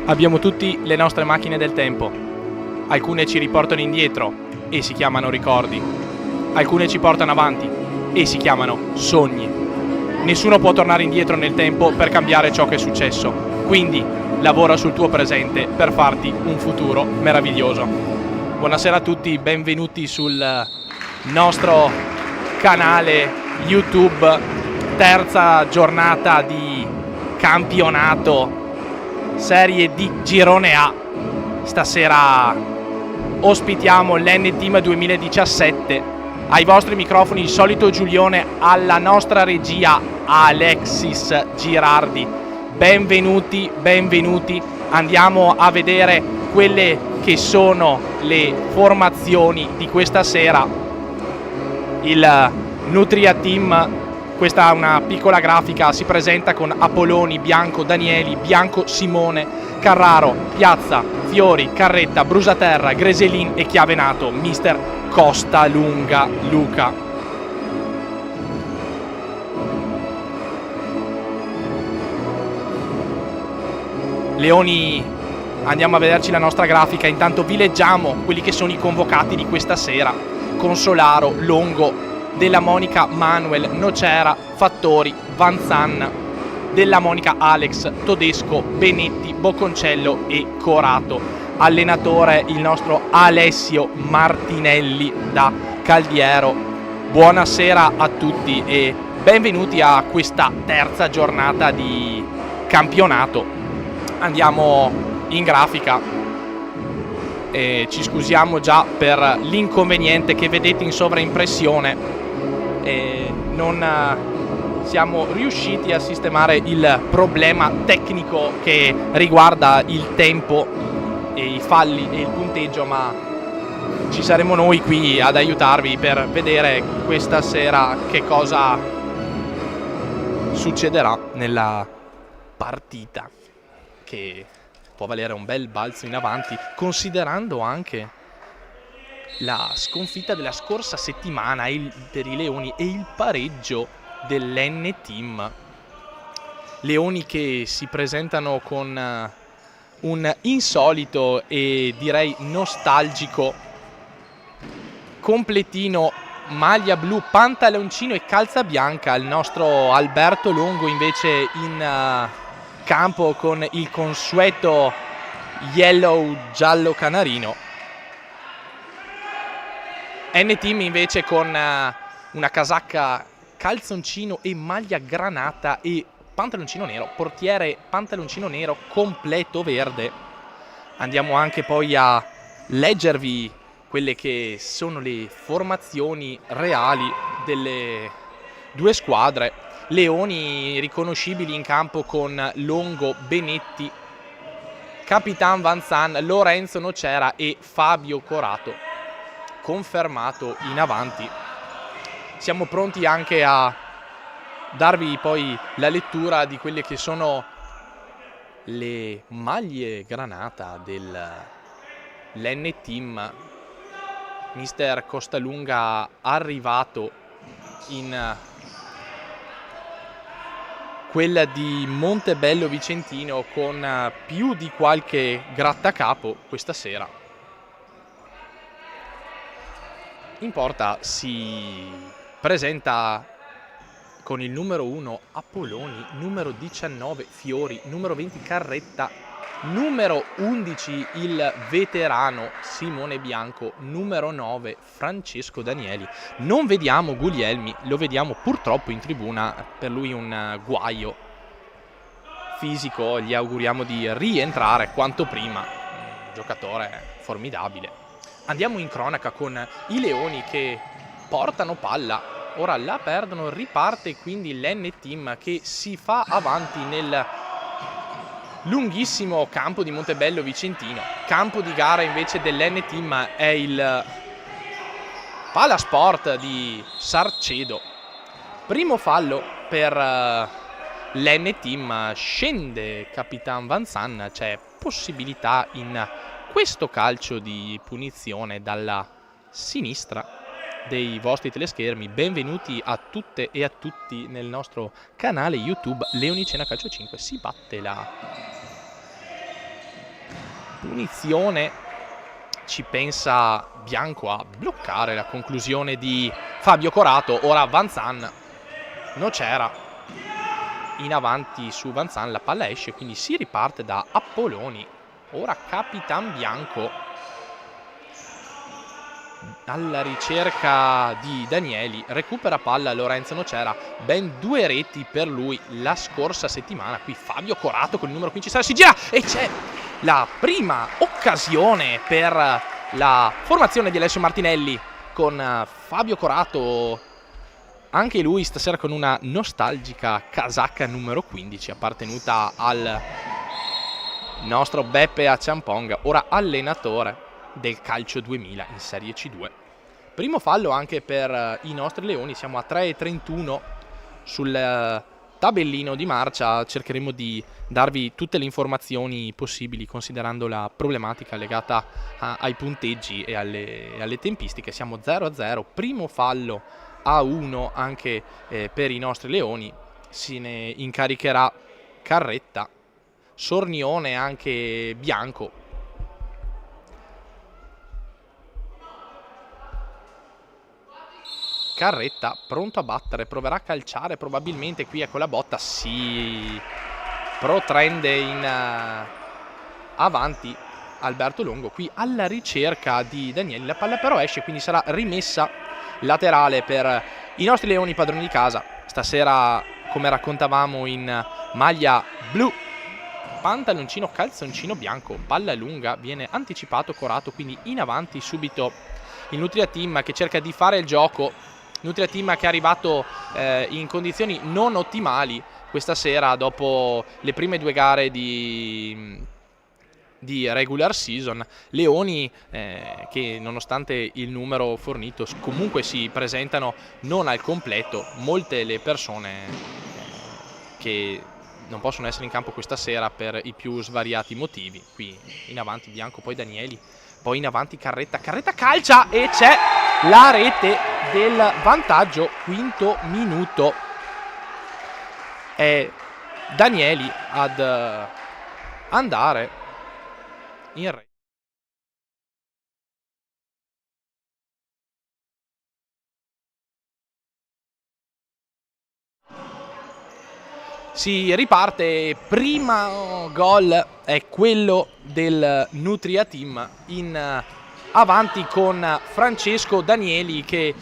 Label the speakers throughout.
Speaker 1: Abbiamo tutti le nostre macchine del tempo. Alcune ci riportano indietro e si chiamano ricordi. Alcune ci portano avanti e si chiamano sogni. Nessuno può tornare indietro nel tempo per cambiare ciò che è successo. Quindi lavora sul tuo presente per farti un futuro meraviglioso. Buonasera a tutti, benvenuti sul nostro canale YouTube. Terza giornata di campionato Serie D Girone A. Stasera ospitiamo l'N-Team 2017. Ai vostri microfoni il solito Giulione, alla nostra regia Alexis Girardi. Benvenuti, benvenuti. Andiamo a vedere quelle che sono le formazioni di questa sera. Il Nutria Team, questa è una piccola grafica, si presenta con Apoloni, Bianco, Danieli, Bianco, Simone, Carraro, Piazza, Fiori, Carretta, Brusaterra, Greselin e Chiavenato, mister Costalunga Luca. Leoni, andiamo a vederci la nostra grafica, intanto vi leggiamo quelli che sono i convocati di questa sera. Consolaro, Longo, Della Monica, Manuel, Nocera, Fattori, Vanzan, Della Monica, Alex, Todesco, Benetti, Bocconcello e Corato. Allenatore il nostro Alessio Martinelli da Caldiero. Buonasera a tutti e benvenuti a questa terza giornata di campionato. Andiamo in grafica e ci scusiamo già per l'inconveniente che vedete in sovraimpressione. Non siamo riusciti a sistemare il problema tecnico che riguarda il tempo e i falli e il punteggio, ma ci saremo noi qui ad aiutarvi per vedere questa sera che cosa succederà nella partita, che può valere un bel balzo in avanti, considerando anche la sconfitta della scorsa settimana per i Leoni e il pareggio dell'N-Team. Leoni che si presentano con un insolito e direi nostalgico completino, maglia blu, pantaloncino e calza bianca. Il nostro Alberto Longo invece in campo con il consueto yellow giallo canarino. N-Team invece con una casacca calzoncino e maglia granata e pantaloncino nero, portiere pantaloncino nero completo verde. Andiamo anche poi a leggervi quelle che sono le formazioni reali delle due squadre. Leoni riconoscibili in campo con Longo, Benetti, Capitan Vanzan, Lorenzo Nocera e Fabio Corato confermato in avanti. Siamo pronti anche a darvi poi la lettura di quelle che sono le maglie granata dell'N-Team. Mister Costalunga arrivato in quella di Montebello Vicentino con più di qualche grattacapo questa sera. In porta si presenta con il numero 1 Apoloni, numero 19 Fiori, numero 20 Carretta, numero 11 il veterano Simone Bianco, numero 9 Francesco Danieli. Non vediamo Guglielmi, lo vediamo purtroppo in tribuna, per lui un guaio fisico, gli auguriamo di rientrare quanto prima, un giocatore formidabile. Andiamo in cronaca con i Leoni che portano palla, ora la perdono, riparte quindi l'N-Team che si fa avanti nel lunghissimo campo di Montebello Vicentino. Campo di gara invece dell'N-Team è il Palasport di Sarcedo. Primo fallo per l'N-Team, scende Capitan Vanzan, c'è possibilità in questo calcio di punizione dalla sinistra dei vostri teleschermi. Benvenuti a tutte e a tutti nel nostro canale YouTube Leonicena Calcio 5. Si batte la punizione ci pensa Bianco a bloccare la conclusione di Fabio Corato. Ora Vanzan, Nocera in avanti su Vanzan, la palla esce, quindi si riparte da Apolloni. Ora Capitan Bianco alla ricerca di Danieli, recupera palla Lorenzo Nocera, ben 2 reti per lui la scorsa settimana. Qui Fabio Corato con il numero 15 si gira e c'è la prima occasione per la formazione di Alessio Martinelli, con Fabio Corato anche lui stasera con una nostalgica casacca numero 15 appartenuta al nostro Beppe Acciampong, ora allenatore del calcio 2000 in Serie C2. Primo fallo anche per i nostri leoni, siamo a 3:31 sul tabellino di marcia. Cercheremo di darvi tutte le informazioni possibili considerando la problematica legata ai punteggi e alle tempistiche. Siamo 0-0, primo fallo a 1 anche per i nostri leoni, se ne incaricherà Carretta, Sornione anche Bianco. Carretta pronto a battere, proverà a calciare probabilmente, qui ecco la botta, si protrende in avanti Alberto Longo, qui alla ricerca di Danieli, la palla però esce, quindi sarà rimessa laterale per i nostri leoni padroni di casa. Stasera, come raccontavamo, in maglia blu, pantaloncino calzoncino bianco, palla lunga, viene anticipato Corato, quindi in avanti subito il Nutria Team che cerca di fare il gioco. Nutria Team che è arrivato in condizioni non ottimali questa sera dopo le prime 2 gare di regular season. Leoni che nonostante il numero fornito comunque si presentano non al completo. Molte le persone che non possono essere in campo questa sera per i più svariati motivi. Qui in avanti Bianco, poi Danieli, poi in avanti Carretta calcia e c'è la rete del vantaggio, quinto minuto. È Danieli ad andare in rete. Si riparte, primo gol è quello del Nutria Team in avanti con Francesco Danieli che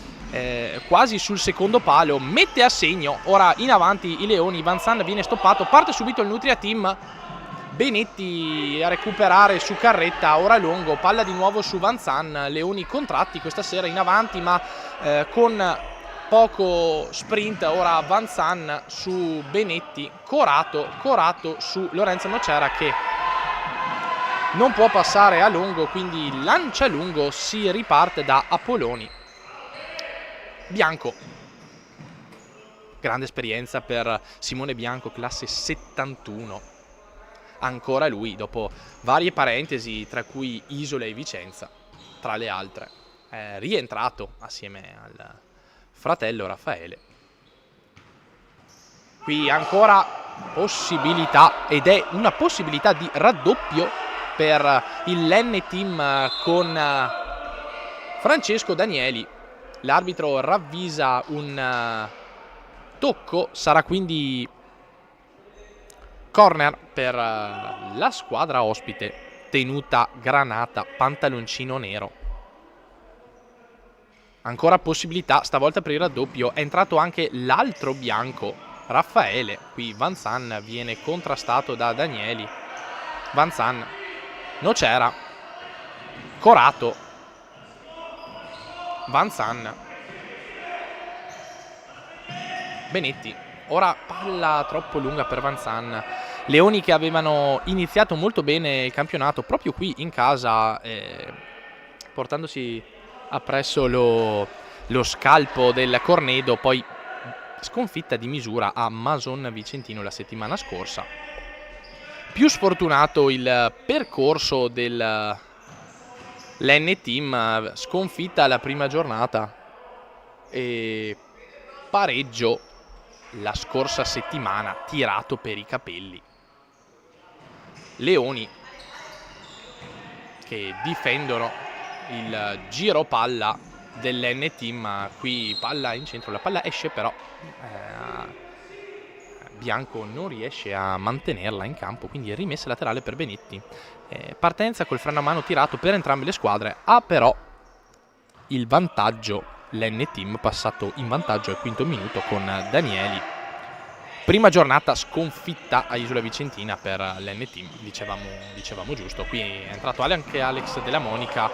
Speaker 1: quasi sul secondo palo mette a segno. Ora in avanti i leoni, Vanzan viene stoppato, parte subito il Nutria Team, Benetti a recuperare su Carretta, ora Longo, palla di nuovo su Vanzan, leoni contratti questa sera in avanti ma con poco sprint. Ora Vanzan su Benetti, Corato su Lorenzo Nocera che non può passare a Longo, quindi lancia lungo, si riparte da Apolloni. Bianco, grande esperienza per Simone Bianco, classe 71, ancora lui dopo varie parentesi tra cui Isola e Vicenza tra le altre, è rientrato assieme al fratello Raffaele. Qui ancora possibilità, ed è una possibilità di raddoppio per il Lenne Team con Francesco Danieli. L'arbitro ravvisa un tocco, sarà quindi corner per la squadra ospite, tenuta granata, pantaloncino nero. Ancora possibilità, stavolta per il raddoppio, è entrato anche l'altro bianco, Raffaele. Qui Vanzan viene contrastato da Danieli. Vanzan, Nocera, Corato, Vanzan, Benetti. Ora palla troppo lunga per Vanzan. Leoni che avevano iniziato molto bene il campionato proprio qui in casa, portandosi appresso lo scalpo del Cornedo, poi sconfitta di misura a Mason Vicentino la settimana scorsa. Più sfortunato il percorso del Lenne Team, sconfitta la prima giornata e pareggio la scorsa settimana, tirato per i capelli. Leoni che difendono il giro palla dell'N-Team. Qui palla in centro, la palla esce però Bianco non riesce a mantenerla in campo, quindi rimessa laterale per Benetti. Partenza col freno a mano tirato per entrambe le squadre, ha però il vantaggio l'N-Team, passato in vantaggio al quinto minuto con Danieli. Prima giornata sconfitta a Isola Vicentina per l'N-Team, dicevamo giusto. Qui è entrato anche Alex Della Monica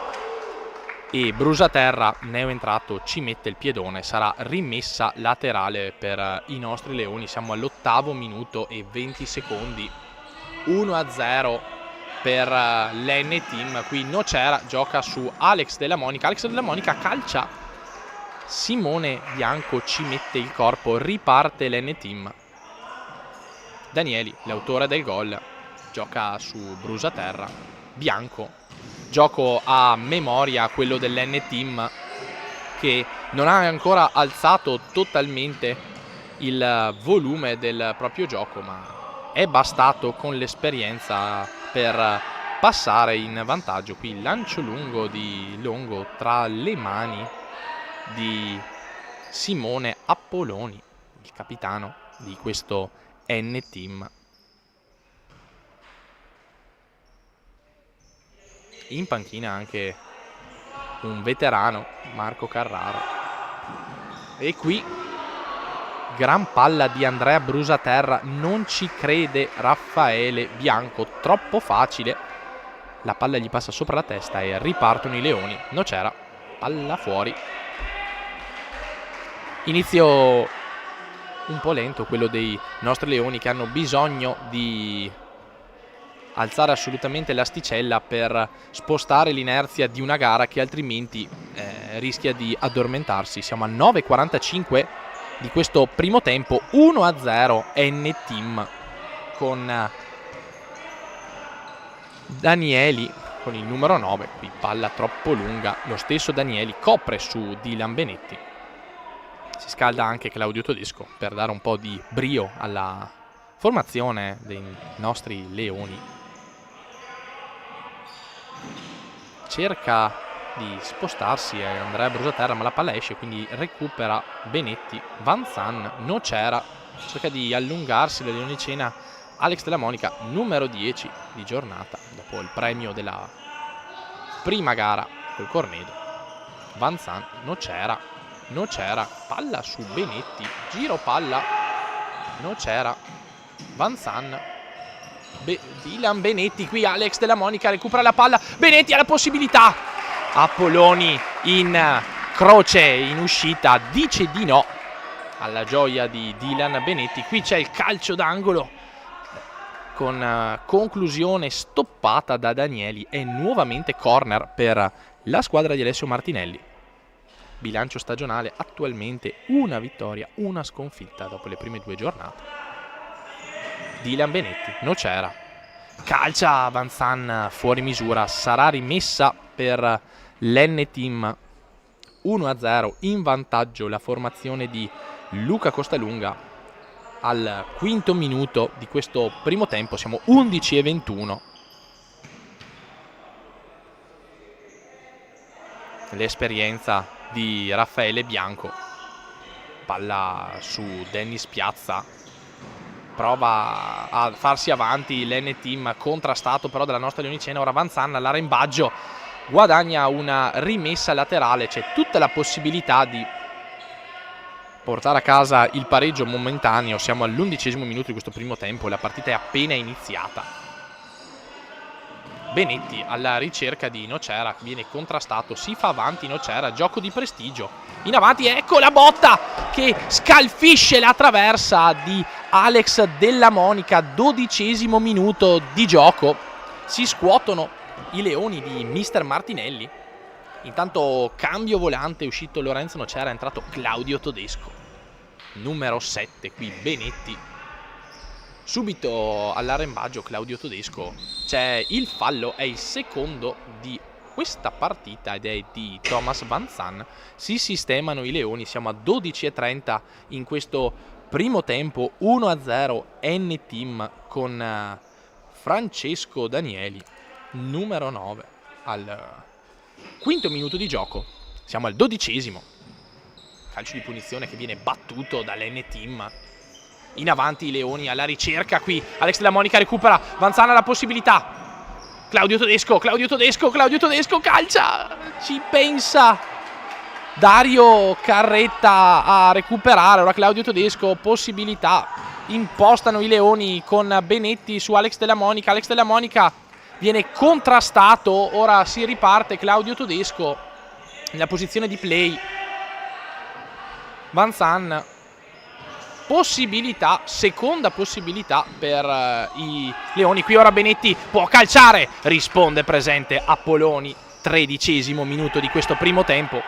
Speaker 1: e Brusaterra, neoentrato, ci mette il piedone. Sarà rimessa laterale per i nostri leoni. Siamo all'8° minuto e 20 secondi. 1-0 per l'N-Team. Qui Nocera gioca su Alex Della Monica. Alex Della Monica calcia. Simone Bianco ci mette il corpo. Riparte l'N-Team. Danieli, l'autore del gol, gioca su Brusaterra. Bianco, gioco a memoria, quello dell'N-Team, che non ha ancora alzato totalmente il volume del proprio gioco, ma è bastato con l'esperienza per passare in vantaggio. Qui il lancio lungo di Longo tra le mani di Simone Apolloni, il capitano di questo N-Team. In panchina anche un veterano, Marco Carraro. E qui gran palla di Andrea Brusaterra, non ci crede Raffaele Bianco, troppo facile. La palla gli passa sopra la testa e ripartono i leoni. Nocera, palla fuori. Inizio un po' lento quello dei nostri leoni, che hanno bisogno di alzare assolutamente l'asticella per spostare l'inerzia di una gara che altrimenti rischia di addormentarsi. Siamo a 9:45 di questo primo tempo. 1-0 N-Team con Danieli con il numero 9. Qui palla troppo lunga, lo stesso Danieli copre su Dylan Benetti. Si scalda anche Claudio Todesco per dare un po' di brio alla formazione dei nostri leoni. Cerca di spostarsi Andrea Brusaterra, ma la palla esce, quindi recupera Benetti. Vanzan, Nocera, cerca di allungarsi la leonicena. Alex Della Monica, numero 10 di giornata, dopo il premio della prima gara col Cornedo. Vanzan, Nocera, palla su Benetti, giro palla, Nocera, Vanzan, Dylan Benetti. Qui Alex Della Monica recupera la palla, Benetti ha la possibilità, Apolloni in croce, in uscita, dice di no alla gioia di Dylan Benetti. Qui c'è il calcio d'angolo con conclusione stoppata da Danieli e nuovamente corner per la squadra di Alessio Martinelli. Bilancio stagionale attualmente una vittoria, una sconfitta dopo le prime 2 giornate. Dylan Benetti, Nocera, calcia Vanzan fuori misura, sarà rimessa per l'N-Team. 1-0 in vantaggio la formazione di Luca Costalunga al quinto minuto di questo primo tempo. Siamo 11:21. L'esperienza di Raffaele Bianco, palla su Dennis Piazza, prova a farsi avanti l'N-Team, contrastato però dalla nostra leonicena. Ora Vanzan all'arrembaggio guadagna una rimessa laterale, c'è tutta la possibilità di portare a casa il pareggio momentaneo. Siamo all'11° minuto di questo primo tempo e la partita è appena iniziata. Benetti alla ricerca di Nocera, viene contrastato, si fa avanti Nocera, gioco di prestigio, in avanti, ecco la botta che scalfisce la traversa di Alex Della Monica. 12° minuto di gioco, si scuotono i leoni di Mister Martinelli. Intanto cambio volante, è uscito Lorenzo Nocera, è entrato Claudio Todesco, numero 7. Qui Benetti, subito all'arrembaggio Claudio Todesco, c'è il fallo, è il secondo di questa partita ed è di Thomas Vanzan. Si sistemano i leoni, siamo a 12:30 in questo primo tempo. 1-0 N-Team con Francesco Danieli, numero 9, al quinto minuto di gioco. Siamo al 12°. Calcio di punizione che viene battuto dall'N-Team. In avanti i Leoni alla ricerca qui. Alex Della Monica recupera. Vanzan ha la possibilità. Claudio Todesco, calcia. Ci pensa Dario Carretta a recuperare. Ora Claudio Todesco, possibilità. Impostano i Leoni con Benetti su Alex Della Monica. Alex Della Monica viene contrastato. Ora si riparte. Claudio Todesco nella posizione di play. Vanzan, possibilità, seconda possibilità per i Leoni. Qui ora Benetti può calciare, risponde presente Apolloni. 13° minuto di questo primo tempo.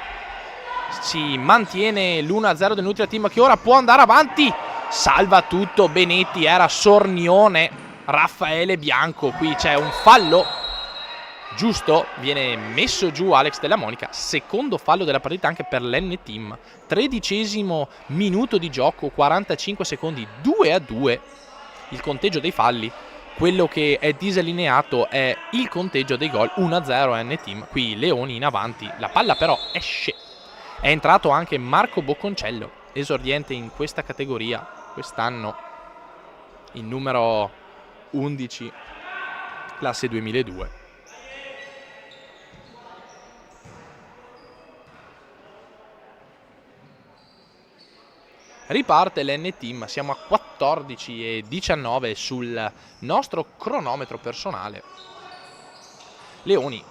Speaker 1: Si mantiene l'1-0 del Nutria Team, che ora può andare avanti. Salva tutto Benetti, era sornione Raffaele Bianco. Qui c'è un fallo giusto, viene messo giù Alex Della Monica. Secondo fallo della partita anche per l'N-Team. 13° minuto di gioco, 45 secondi, 2-2 il conteggio dei falli. Quello che è disallineato è il conteggio dei gol. 1-0 N-Team. Qui Leoni in avanti, la palla però esce. È entrato anche Marco Bocconcello, esordiente in questa categoria quest'anno, il numero 11, classe 2002. Riparte l'N-Team, siamo a 14:19 sul nostro cronometro personale. Leoni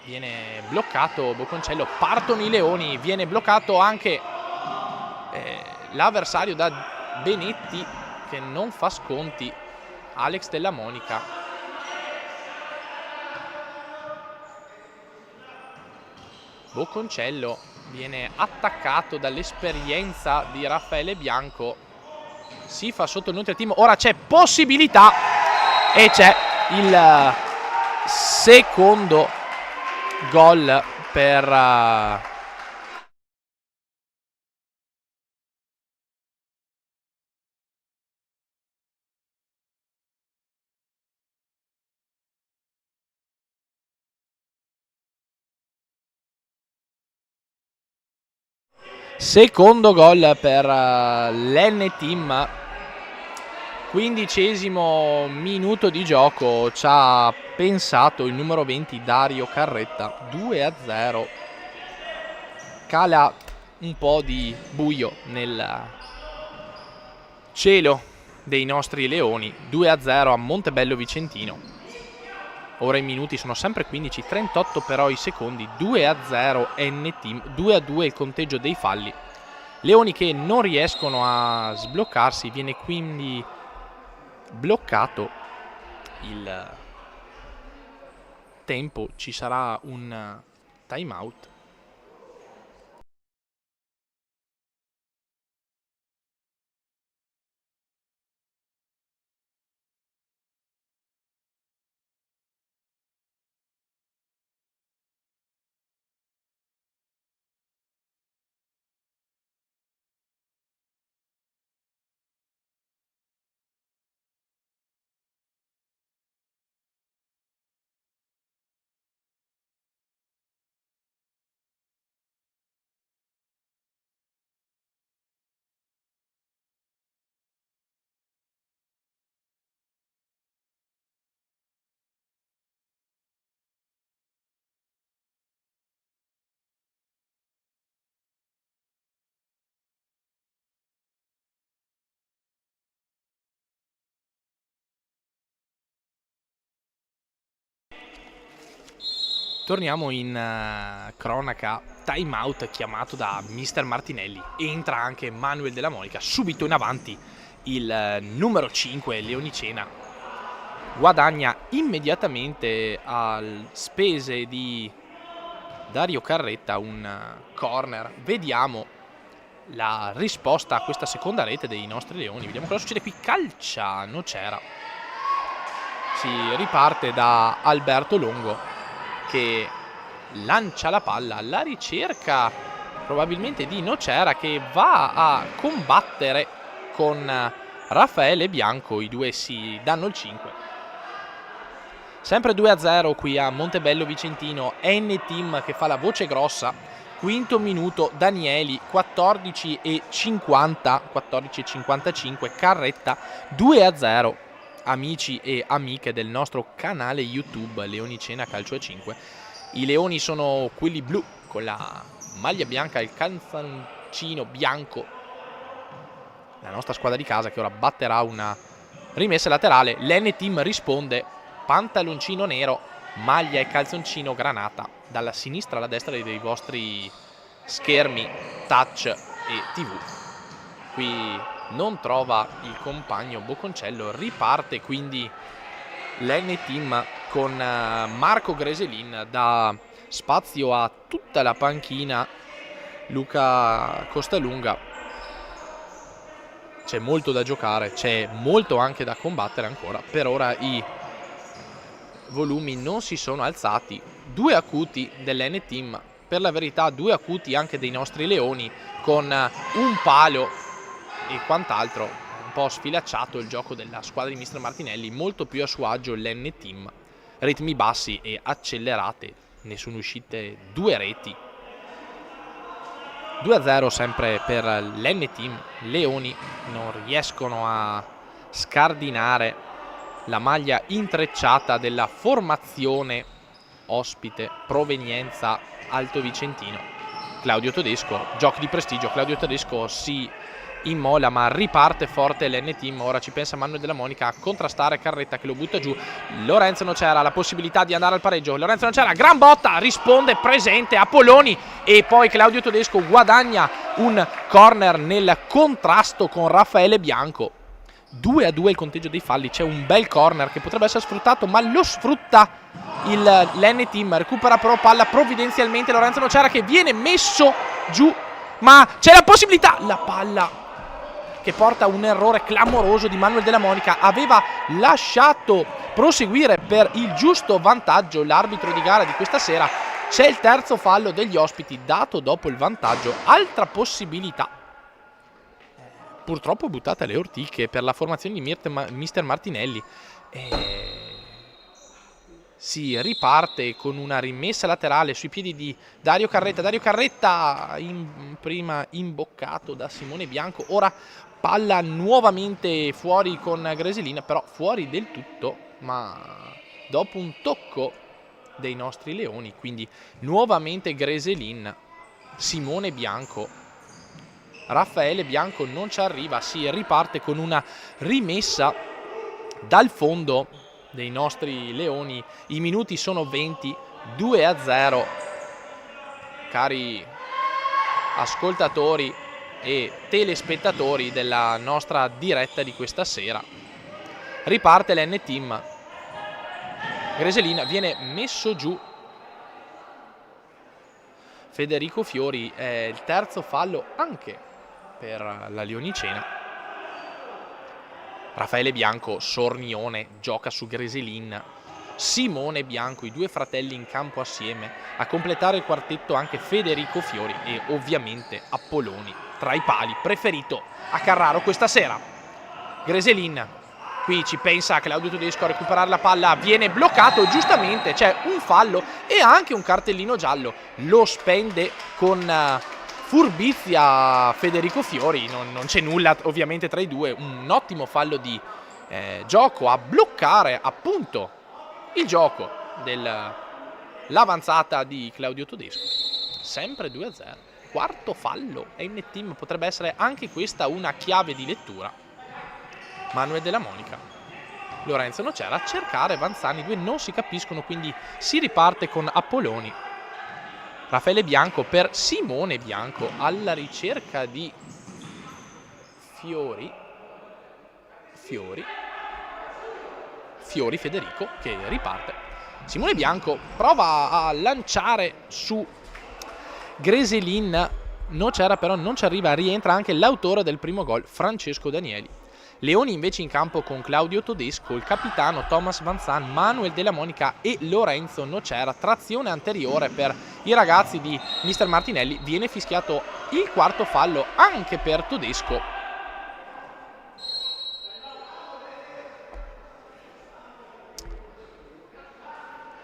Speaker 1: viene bloccato Bocconcello, partono i Leoni, viene bloccato anche l'avversario da Benetti, che non fa sconti. Alex Della Monica. Bocconcello viene attaccato dall'esperienza di Raffaele Bianco. Si fa sotto il Nutria Team. Ora c'è possibilità e c'è il secondo gol per l'N-Team. 15° minuto di gioco, ci ha pensato il numero 20 Dario Carretta. 2-0. Cala un po' di buio nel cielo dei nostri Leoni. 2-0 a Montebello Vicentino. Ora i minuti sono sempre 15, 38 però i secondi. 2-0 N-Team, 2-2 il conteggio dei falli. Leoni che non riescono a sbloccarsi, viene quindi bloccato il tempo. Ci sarà un time out. Torniamo in cronaca. Time out chiamato da Mister Martinelli. Entra anche Manuel Della Monica. Subito in avanti il numero 5 Leonicena. Guadagna immediatamente a spese di Dario Carretta un corner. Vediamo la risposta a questa seconda rete dei nostri Leoni. Vediamo cosa succede qui. Calcia, non c'era. Si riparte da Alberto Longo, che lancia la palla alla ricerca probabilmente di Nocera, che va a combattere con Raffaele Bianco. I due si danno il 5. Sempre 2-0 qui a Montebello Vicentino, N-Team che fa la voce grossa. Quinto minuto, Danieli, 14:55, Carretta, 2-0. Amici e amiche del nostro canale YouTube Leoni Cena Calcio a 5. I leoni sono quelli blu con la maglia bianca e il calzoncino bianco. La nostra squadra di casa che ora batterà una rimessa laterale. L'N-Team risponde, pantaloncino nero, maglia e calzoncino granata, dalla sinistra alla destra dei vostri schermi touch e TV. Qui non trova il compagno Bocconcello, riparte quindi l'N-Team con Marco Greselin, da spazio a tutta la panchina Luca Costalunga. C'è molto da giocare, c'è molto anche da combattere ancora. Per ora i volumi non si sono alzati. Due acuti dell'N-Team, per la verità due acuti anche dei nostri leoni, con un palo e quant'altro. Un po' sfilacciato il gioco della squadra di Mister Martinelli, molto più a suo agio l'N-Team. Ritmi bassi e accelerate, ne sono uscite 2 reti. 2-0 sempre per l'N-Team. Leoni non riescono a scardinare la maglia intrecciata della formazione ospite, provenienza Alto Vicentino. Claudio Todesco, giochi di prestigio, Claudio Todesco si immola ma riparte forte l'N-Team. Ora ci pensa Manuel Della Monica a contrastare Carretta che lo butta giù. Lorenzo Nocera, la possibilità di andare al pareggio. Lorenzo Nocera, gran botta, risponde presente Apolloni, e poi Claudio Todesco guadagna un corner nel contrasto con Raffaele Bianco. 2-2 il conteggio dei falli. C'è un bel corner che potrebbe essere sfruttato, ma lo sfrutta l'N-Team. Recupera però palla provvidenzialmente Lorenzo Nocera, che viene messo giù, ma c'è la possibilità, la palla che porta a un errore clamoroso di Manuel Della Monica. Aveva lasciato proseguire per il giusto vantaggio l'arbitro di gara di questa sera. C'è il terzo fallo degli ospiti dato dopo il vantaggio. Altra possibilità, purtroppo buttata alle ortiche per la formazione di Mister Martinelli. Si riparte con una rimessa laterale sui piedi di Dario Carretta. Dario Carretta prima imboccato da Simone Bianco. Ora palla nuovamente fuori con Greselin, però fuori del tutto, ma dopo un tocco dei nostri leoni. Quindi nuovamente Greselin, Simone Bianco, Raffaele Bianco non ci arriva. Si riparte con una rimessa dal fondo dei nostri leoni. I minuti sono 20, 2-0. Cari ascoltatori e telespettatori della nostra diretta di questa sera, riparte l'N-Team. Greselin viene messo giù. Federico Fiori, è il terzo fallo anche per la Leonicena. Raffaele Bianco, sornione, gioca su Greselin. Simone Bianco, i due fratelli in campo assieme. A completare il quartetto anche Federico Fiori e ovviamente Apolloni tra i pali, preferito a Carraro questa sera. Greselin, qui ci pensa Claudio Todesco a recuperare la palla, viene bloccato, giustamente c'è un fallo e anche un cartellino giallo. Lo spende con furbizia Federico Fiori, non c'è nulla ovviamente tra i due. Un ottimo fallo di gioco a bloccare appunto il gioco dell'avanzata di Claudio Todesco. Sempre 2-0. Quarto fallo N-Team, potrebbe essere anche questa una chiave di lettura. Manuel Della Monica, Lorenzo Nocera a cercare Vanzani, due non si capiscono, quindi si riparte con Apolloni. Raffaele Bianco per Simone Bianco alla ricerca di Fiori Federico, che riparte. Simone Bianco prova a lanciare su Greselin, Nocera però non ci arriva. Rientra anche l'autore del primo gol, Francesco Danieli. Leoni invece in campo con Claudio Todesco, il capitano Thomas Vanzan, Manuel Della Monica e Lorenzo Nocera. Trazione anteriore per i ragazzi di Mister Martinelli. Viene fischiato il quarto fallo anche per Todesco.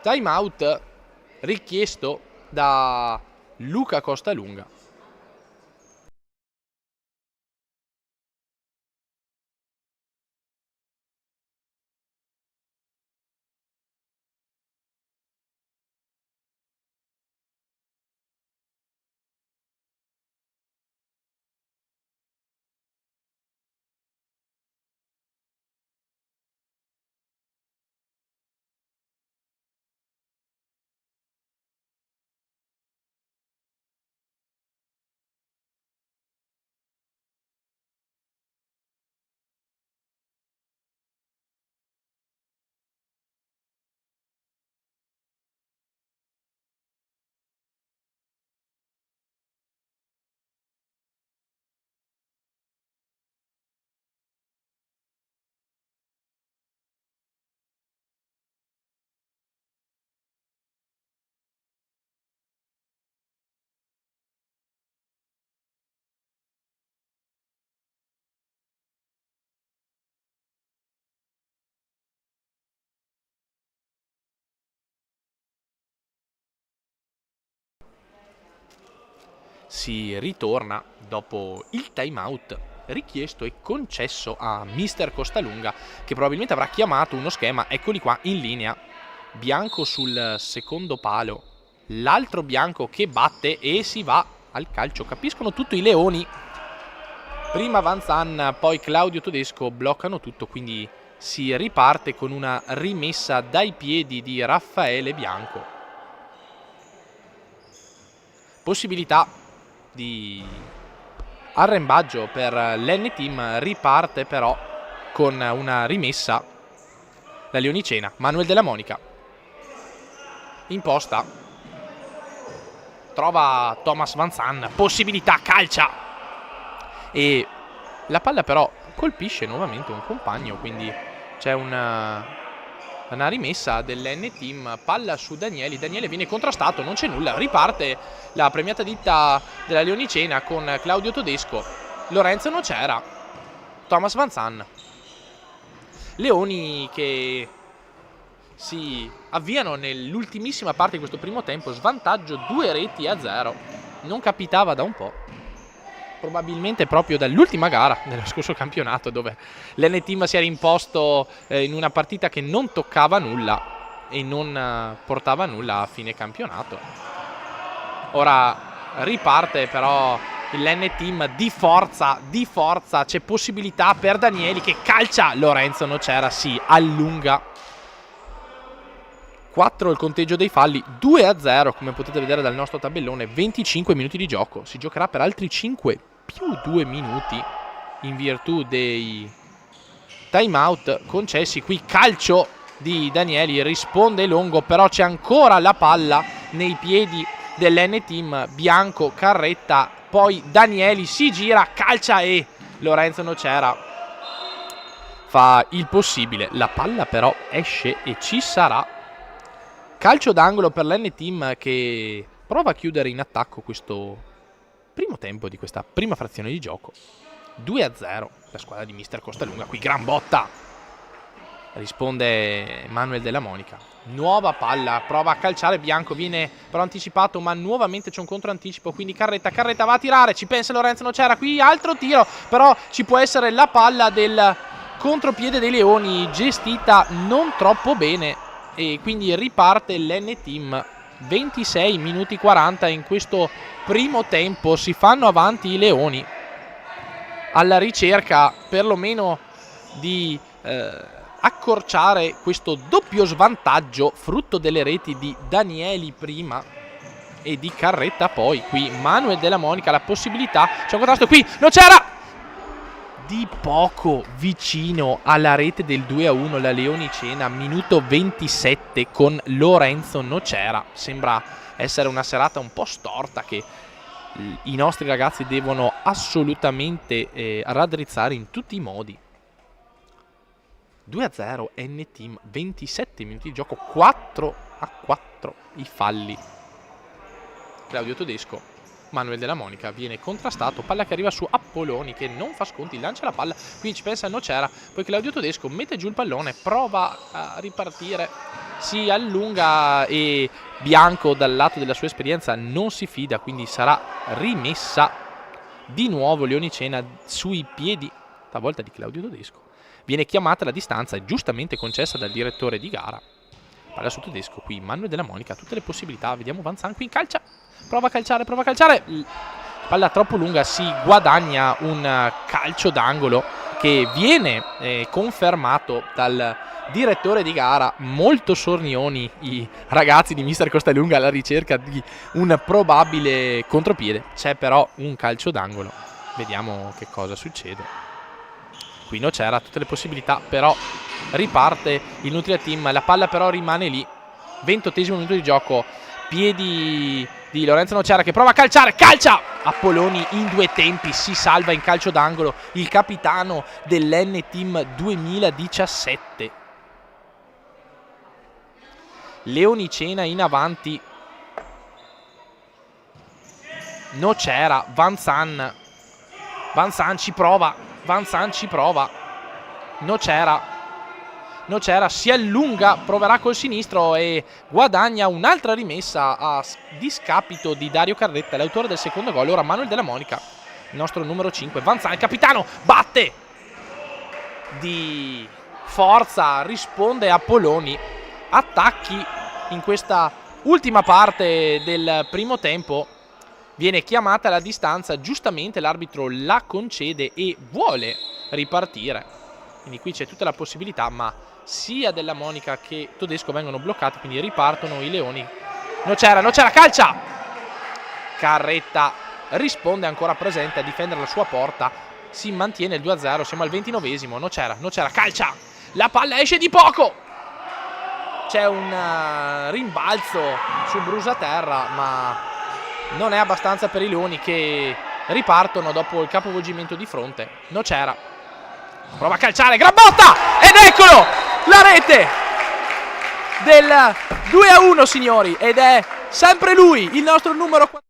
Speaker 1: Time out richiesto da Luca Costalunga. Si ritorna dopo il time out richiesto e concesso a Mister Costalunga, che probabilmente avrà chiamato uno schema. Eccoli qua in linea, bianco sul secondo palo, l'altro bianco che batte e si va al calcio. Capiscono tutto i leoni, prima Vanzan, poi Claudio Todesco bloccano tutto, quindi si riparte con una rimessa dai piedi di Raffaele Bianco. Possibilità di arrembaggio per l'N-Team, riparte però con una rimessa la Leonicena. Manuel Della Monica imposta, trova Thomas Vanzan, possibilità, calcia e la palla però colpisce nuovamente un compagno, quindi c'è una rimessa dell'N-Team, palla su Danieli, Daniele viene contrastato, non c'è nulla, riparte la premiata ditta della Leonicena con Claudio Todesco, Lorenzo Nocera, Thomas Vanzan. Leoni che si avviano nell'ultimissima parte di questo primo tempo, svantaggio 2-0, non capitava da un po'. Probabilmente proprio dall'ultima gara dello scorso campionato, dove l'N-Team si era imposto in una partita che non toccava nulla e non portava nulla a fine campionato. Ora riparte però l'N-Team di forza, c'è possibilità per Danieli che calcia, Lorenzo Nocera si allunga. 4 il conteggio dei falli, 2-0 come potete vedere dal nostro tabellone, 25 minuti di gioco, si giocherà per altri 5 più 2 minuti in virtù dei time out concessi. Qui calcio di Danieli, risponde Longo, però c'è ancora la palla nei piedi dell'N-Team, Bianco, Carretta, poi Danieli si gira, calcia e Lorenzo Nocera fa il possibile, la palla però esce e ci sarà calcio d'angolo per l'N-Team, che prova a chiudere in attacco questo primo tempo di questa prima frazione di gioco. 2-0 la squadra di Mister Costalunga. Qui gran botta, risponde Manuel Della Monica, nuova palla, prova a calciare Bianco, viene però anticipato, ma nuovamente c'è un controanticipo, quindi Carretta va a tirare, ci pensa Lorenzo Nocera, qui altro tiro, però ci può essere la palla del contropiede dei Leoni, gestita non troppo bene, e quindi riparte l'N-Team. 26 minuti 40 in questo primo tempo, si fanno avanti i Leoni alla ricerca perlomeno di accorciare questo doppio svantaggio frutto delle reti di Danieli prima e di Carretta poi. Qui Manuel Della Monica, la possibilità, c'è un contrasto qui, non c'era, di poco vicino alla rete del 2-1 la Leonicena, minuto 27 con Lorenzo Nocera. Sembra essere una serata un po' storta che i nostri ragazzi devono assolutamente raddrizzare in tutti i modi. 2-0 N-Team, 27 minuti di gioco, 4-4 i falli. Claudio Todesco, Manuel Della Monica viene contrastato, palla che arriva su Apolloni che non fa sconti, lancia la palla, qui ci pensa Nocera, poi Claudio Todesco mette giù il pallone, prova a ripartire si allunga e Bianco dal lato della sua esperienza non si fida, quindi sarà rimessa di nuovo Leonicena sui piedi, stavolta di Claudio Todesco. Viene chiamata la distanza, giustamente concessa dal direttore di gara. Palla su Todesco, qui Manuel Della Monica ha tutte le possibilità, vediamo Vanzan qui in calcia, prova a calciare, palla troppo lunga, si guadagna un calcio d'angolo che viene confermato dal direttore di gara. Molto sornioni i ragazzi di Mister Costalunga alla ricerca di un probabile contropiede. C'è però un calcio d'angolo, vediamo che cosa succede. Qui non c'era tutte le possibilità, però riparte il Nutria Team, la palla però rimane lì. 28esimo minuto di gioco, piedi di Lorenzo Nocera che prova a calciare, calcia! Apolloni in due tempi, si salva in calcio d'angolo il capitano dell'N Team 2017. Leonicena in avanti, Nocera, Vanzan ci prova, Nocera si allunga, proverà col sinistro e guadagna un'altra rimessa a discapito di Dario Carretta, l'autore del secondo gol. Ora Manuel Della Monica, il nostro numero 5, Vanzan, il capitano, batte di forza, risponde Apolloni. Attacchi in questa ultima parte del primo tempo. Viene chiamata la distanza, giustamente l'arbitro la concede e vuole ripartire. Quindi qui c'è tutta la possibilità, ma sia Della Monica che Todesco vengono bloccati, quindi ripartono i leoni. Nocera, calcia! Carretta risponde, ancora presente a difendere la sua porta. Si mantiene il 2-0, siamo al 29esimo. Nocera, calcia! La palla esce di poco! C'è un rimbalzo su Brusaterra, ma non è abbastanza per i leoni che ripartono dopo il capovolgimento di fronte. Nocera prova a calciare, gran botta! Ed eccolo! La rete del 2-1, signori! Ed è sempre lui, il nostro numero 4.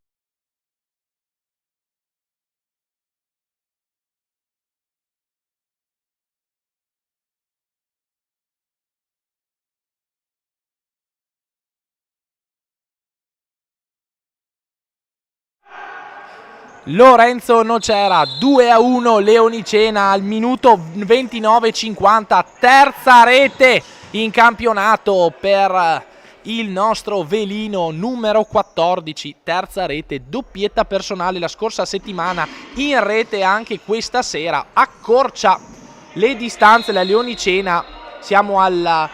Speaker 1: Lorenzo Nocera, 2-1 Leonicena al minuto 29:50, terza rete in campionato per il nostro velino numero 14, terza rete, doppietta personale la scorsa settimana, in rete anche questa sera, accorcia le distanze la Leonicena. Siamo al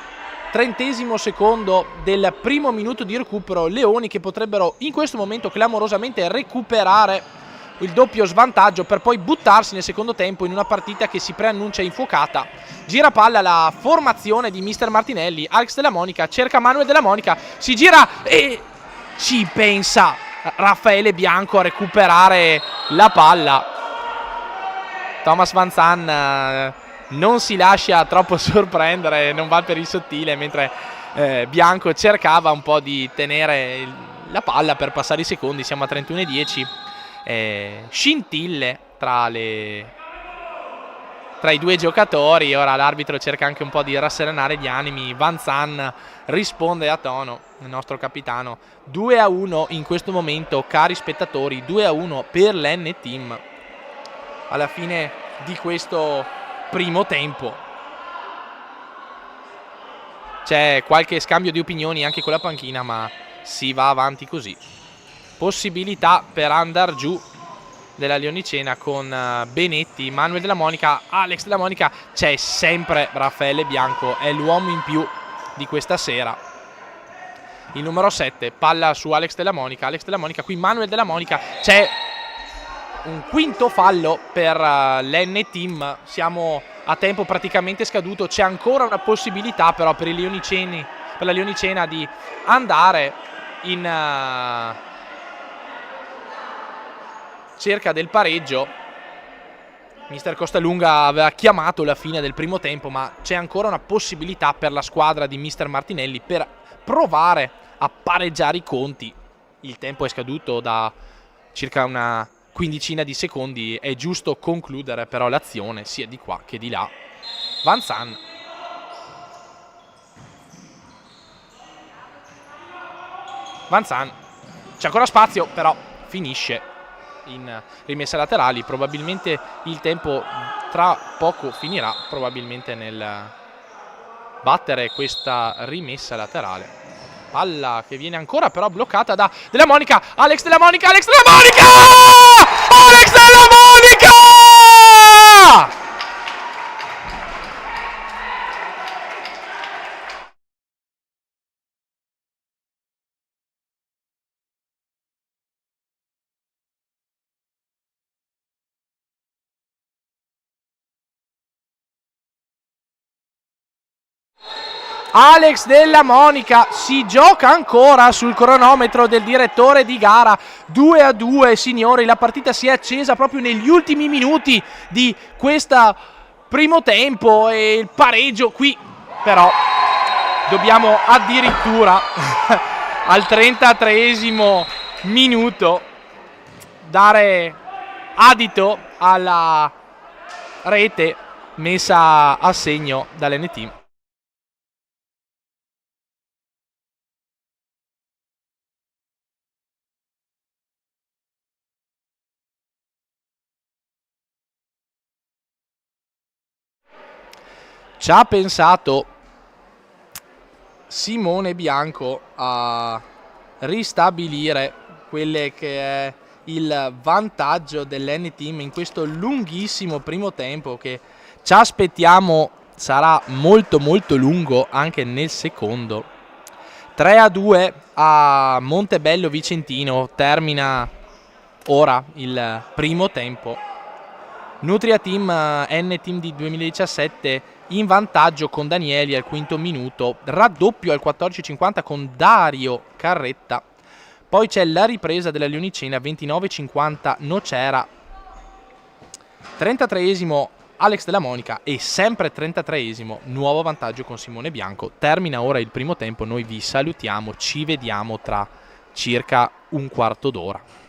Speaker 1: 30esimo secondo del primo minuto di recupero, leoni che potrebbero in questo momento clamorosamente recuperare il doppio svantaggio per poi buttarsi nel secondo tempo in una partita che si preannuncia infuocata. Gira palla la formazione di Mister Martinelli, Alex Della Monica cerca Manuel Della Monica, si gira e ci pensa Raffaele Bianco a recuperare la palla. Thomas Vanzan non si lascia troppo sorprendere, non va per il sottile, mentre Bianco cercava un po' di tenere la palla per passare i secondi. Siamo a 31:10. Scintille tra i due giocatori. Ora l'arbitro cerca anche un po' di rasserenare gli animi. Vanzan risponde a tono, il nostro capitano. 2-1 in questo momento, cari spettatori, 2-1 per l'N Team alla fine di questo primo tempo. C'è qualche scambio di opinioni anche con la panchina, ma si va avanti così. Possibilità per andare giù della Leonicena con Benetti, Manuel Della Monica, Alex Della Monica. C'è sempre Raffaele Bianco, è l'uomo in più di questa sera. Il numero 7, palla su Alex Della Monica, qui Manuel Della Monica. C'è un quinto fallo per l'N Team, siamo a tempo praticamente scaduto. C'è ancora una possibilità però per la Leonicena di andare in cerca del pareggio. Mister Costalunga aveva chiamato la fine del primo tempo, ma c'è ancora una possibilità per la squadra di Mister Martinelli per provare a pareggiare i conti. Il tempo è scaduto da circa una quindicina di secondi, è giusto concludere però l'azione sia di qua che di là. Vanzan Van Zan, c'è ancora spazio, però finisce in rimesse laterali. Probabilmente il tempo tra poco finirà, probabilmente nel battere questa rimessa laterale. Palla che viene ancora però bloccata da Della Monica. Alex Della Monica, Alex Della Monica! Alex Della Monica! Alex Della Monica si gioca ancora sul cronometro del direttore di gara. 2-2, signori, la partita si è accesa proprio negli ultimi minuti di questo primo tempo e il pareggio qui però dobbiamo addirittura al 33esimo minuto dare adito alla rete messa a segno dall'NT. Ci ha pensato Simone Bianco a ristabilire quelle che è il vantaggio dell'N-Team in questo lunghissimo primo tempo che ci aspettiamo sarà molto molto lungo anche nel secondo. 3-2 a Montebello Vicentino, termina ora il primo tempo. Nutria Team N-Team di 2017 in vantaggio con Danieli al quinto minuto, raddoppio al 14:50 con Dario Carretta. Poi c'è la ripresa della Lionicena, 29:50 Nocera, 33esimo Alex Della Monica e sempre 33esimo nuovo vantaggio con Simone Bianco. Termina ora il primo tempo, noi vi salutiamo, ci vediamo tra circa un quarto d'ora.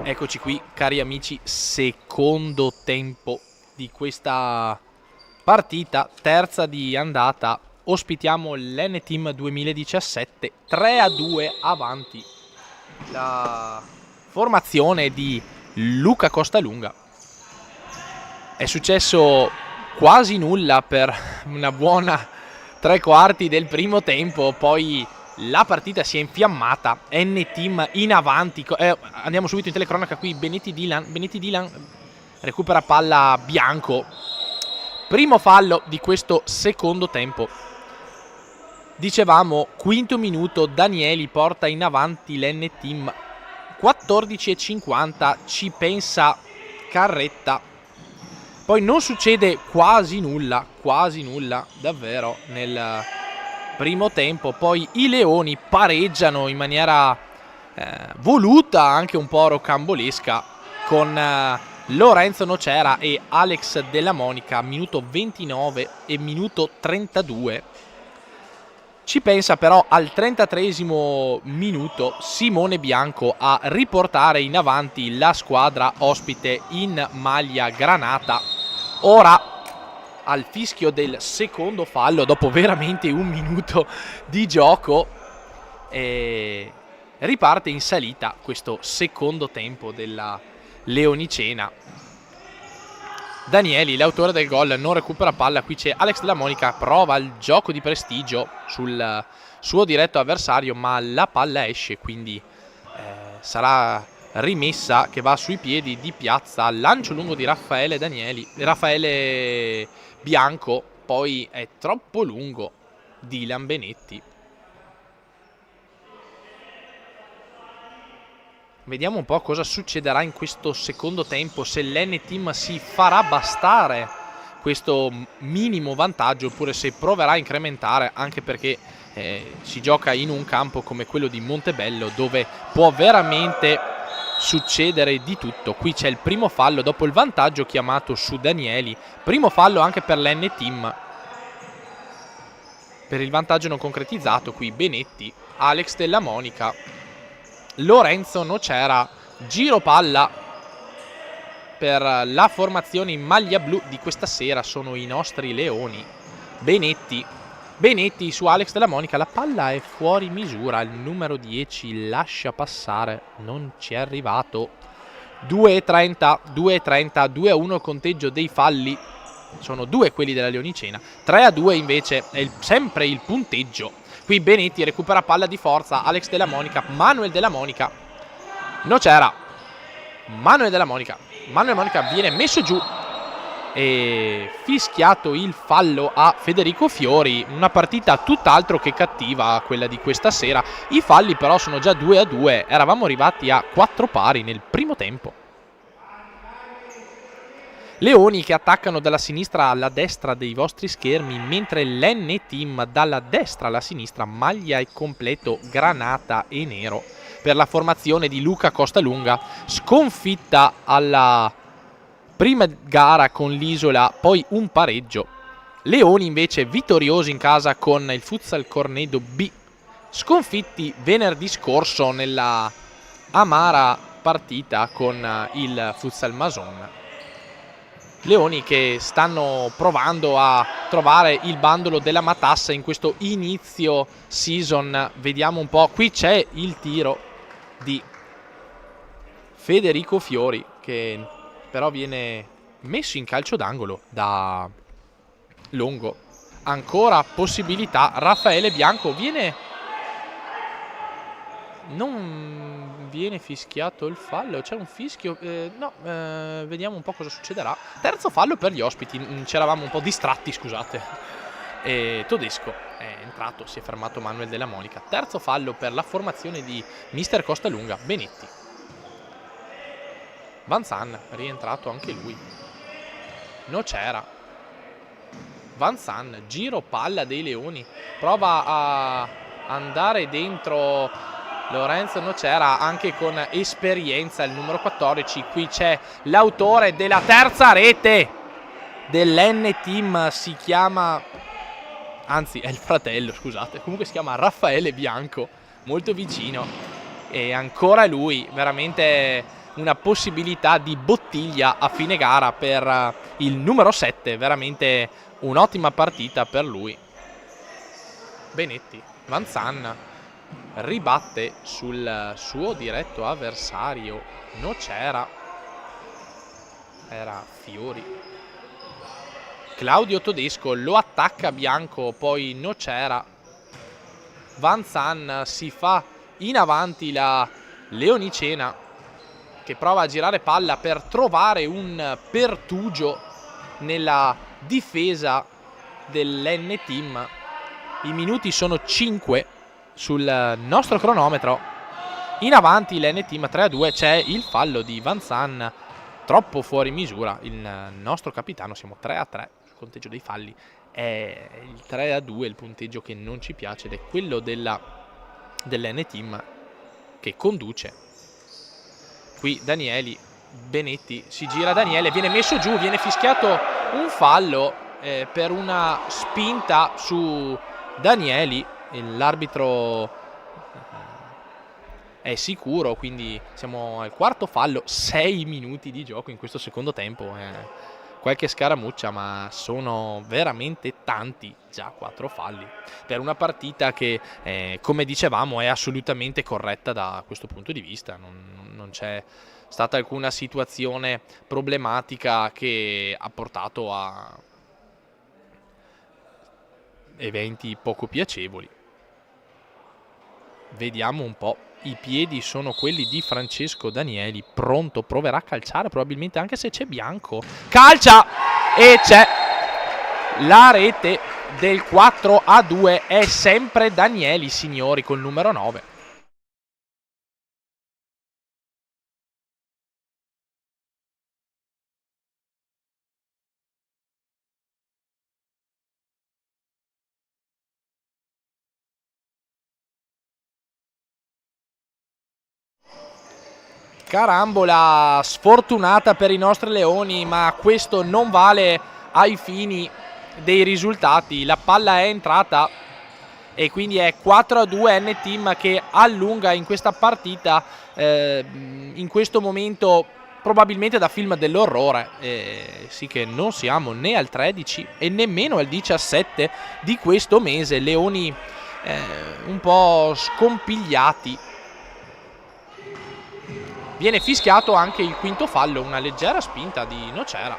Speaker 1: Eccoci qui, cari amici, secondo tempo di questa partita, terza di andata. Ospitiamo l'N-Team 2017, 3-2 avanti la formazione di Luca Costalunga. È successo quasi nulla per una buona tre quarti del primo tempo, poi la partita si è infiammata, N-Team in avanti, andiamo subito in telecronaca qui, Benetti Dylan recupera palla Bianco, primo fallo di questo secondo tempo. Dicevamo, quinto minuto, Danieli porta in avanti l'N-Team, 14:50, ci pensa Carretta, poi non succede quasi nulla davvero nel primo tempo, poi i Leoni pareggiano in maniera voluta, anche un po' rocambolesca, con Lorenzo Nocera e Alex Della Monica, minuto 29 e minuto 32. Ci pensa però al 33esimo minuto Simone Bianco a riportare in avanti la squadra ospite in maglia granata. Ora, al fischio del secondo fallo, dopo veramente un minuto di gioco, riparte in salita questo secondo tempo della Leonicena. Danieli, l'autore del gol, non recupera palla, qui c'è Alex Della Monica, prova il gioco di prestigio sul suo diretto avversario, ma la palla esce, quindi sarà rimessa, che va sui piedi di Piazza, lancio lungo di Raffaele Bianco, poi è troppo lungo Dylan Benetti. Vediamo un po' cosa succederà in questo secondo tempo, se l'N-Team si farà bastare questo minimo vantaggio oppure se proverà a incrementare, anche perché si gioca in un campo come quello di Montebello, dove può veramente succedere di tutto. Qui c'è il primo fallo dopo il vantaggio chiamato su Danieli, primo fallo anche per l'N-Team per il vantaggio non concretizzato. Qui Benetti, Alex Della Monica, Lorenzo Nocera, giro palla per la formazione in maglia blu di questa sera, sono i nostri Leoni. Benetti su Alex Della Monica, la palla è fuori misura, il numero 10 lascia passare, non ci è arrivato. 2:30, 2:1 conteggio dei falli, sono due quelli della Leonicena, 3-2 invece è sempre il punteggio. Qui Benetti recupera palla di forza, Alex Della Monica, Manuel Della Monica, Nocera, Manuel Della Monica viene messo giù e fischiato il fallo a Federico Fiori. Una partita tutt'altro che cattiva quella di questa sera, i falli però sono già 2-2, eravamo arrivati a 4 pari nel primo tempo. Leoni che attaccano dalla sinistra alla destra dei vostri schermi, mentre l'N-Team dalla destra alla sinistra, maglia e completo granata e nero per la formazione di Luca Costalunga, sconfitta alla prima gara con l'Isola, poi un pareggio. Leoni invece vittoriosi in casa con il Futsal Cornedo B, sconfitti venerdì scorso nella amara partita con il Futsal Mason. Leoni che stanno provando a trovare il bandolo della matassa in questo inizio season. Vediamo un po', qui c'è il tiro di Federico Fiori che però viene messo in calcio d'angolo da Longo. Ancora possibilità, Raffaele Bianco non viene fischiato il fallo, c'è un fischio, vediamo un po' cosa succederà. Terzo fallo per gli ospiti, c'eravamo un po' distratti, scusate. Todesco è entrato, si è fermato Manuel Della Monica. Terzo fallo per la formazione di Mister Costalunga, Benetti. Vanzan, rientrato anche lui. Nocera. Vanzan, giro palla dei Leoni, prova a andare dentro Lorenzo Nocera, anche con esperienza, il numero 14. Qui c'è l'autore della terza rete dell'N-Team, si chiama, anzi è il fratello, scusate, comunque si chiama Raffaele Bianco, molto vicino, e ancora lui veramente una possibilità di bottiglia a fine gara per il numero 7, veramente un'ottima partita per lui. Benetti, Vanzan ribatte sul suo diretto avversario Nocera, era Fiori. Claudio Todesco lo attacca Bianco, poi Nocera. Vanzan si fa in avanti la Leonicena, che prova a girare palla per trovare un pertugio nella difesa dell'N Team. I minuti sono 5 sul nostro cronometro. In avanti l'N Team 3-2, c'è il fallo di Vanzan, troppo fuori misura. Il nostro capitano, siamo 3-3 sul conteggio dei falli. È il 3-2 il punteggio che non ci piace ed è quello dell'N Team che conduce. Qui Danieli, Benetti, si gira Daniele, viene messo giù, viene fischiato un fallo per una spinta su Danieli. L'arbitro è sicuro, quindi siamo al quarto fallo, 6 minuti di gioco in questo secondo tempo. Qualche scaramuccia, ma sono veramente tanti, già 4 falli per una partita che come dicevamo è assolutamente corretta da questo punto di vista. Non c'è stata alcuna situazione problematica che ha portato a eventi poco piacevoli. Vediamo un po'. I piedi sono quelli di Francesco Danieli, pronto, proverà a calciare probabilmente, anche se c'è Bianco. Calcia e c'è la rete del 4-2, è sempre Danieli, signori, col numero 9. Carambola sfortunata per i nostri leoni, ma questo non vale ai fini dei risultati. La palla è entrata e quindi è 4-2 N Team che allunga in questa partita, in questo momento probabilmente da film dell'orrore. Sì, che non siamo né al 13 e nemmeno al 17 di questo mese. Leoni un po' scompigliati. Viene fischiato anche il quinto fallo, una leggera spinta di Nocera.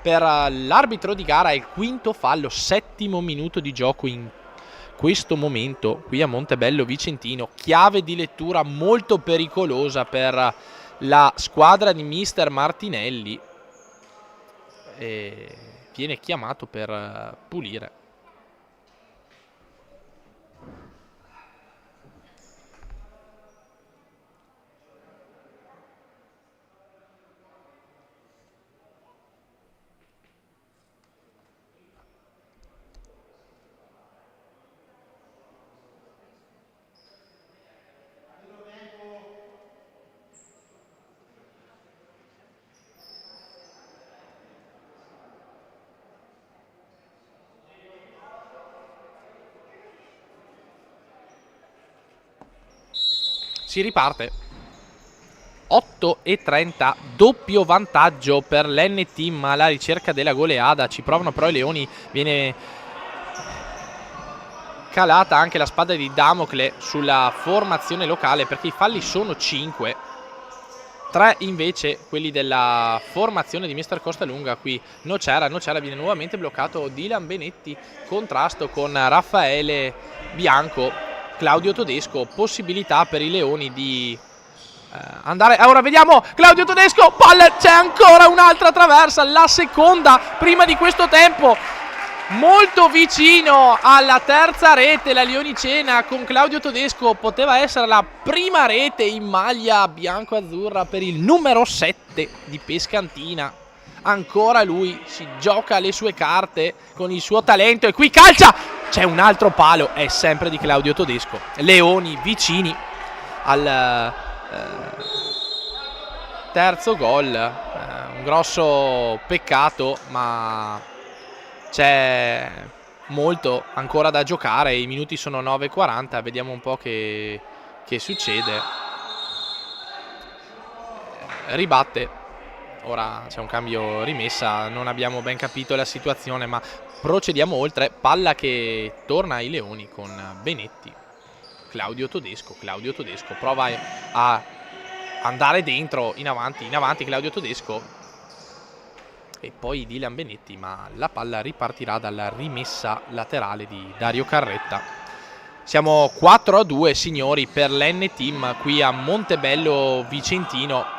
Speaker 1: Per l'arbitro di gara è il quinto fallo, 7° minuto di gioco in questo momento qui a Montebello Vicentino. Chiave di lettura molto pericolosa per la squadra di mister Martinelli. E viene chiamato per pulire. Si riparte. 8:30, doppio vantaggio per l'N Team alla ricerca della goleada. Ci provano però i leoni, viene calata anche la spada di Damocle sulla formazione locale perché i falli sono 5. 3 invece quelli della formazione di mister Costalunga. Qui Nocera viene nuovamente bloccato. Dylan Benetti, contrasto con Raffaele Bianco. Claudio Todesco, possibilità per i leoni di andare. Ora vediamo Claudio Todesco, palla, c'è ancora un'altra traversa, la seconda prima di questo tempo, molto vicino alla terza rete la Leonicena con Claudio Todesco. Poteva essere la prima rete in maglia bianco-azzurra per il numero 7 di Pescantina. Ancora lui si gioca le sue carte con il suo talento e qui calcia. C'è un altro palo, è sempre di Claudio Todesco. Leoni vicini al terzo gol. Un grosso peccato, ma c'è molto ancora da giocare. I minuti sono 9:40. Vediamo un po' che succede. ribatte. Ora c'è un cambio rimessa, non abbiamo ben capito la situazione, ma procediamo oltre. Palla che torna ai Leoni con Benetti. Claudio Todesco prova a andare dentro, in avanti Claudio Todesco e poi Dylan Benetti, ma la palla ripartirà dalla rimessa laterale di Dario Carretta. Siamo 4-2 signori per l'N-Team qui a Montebello Vicentino.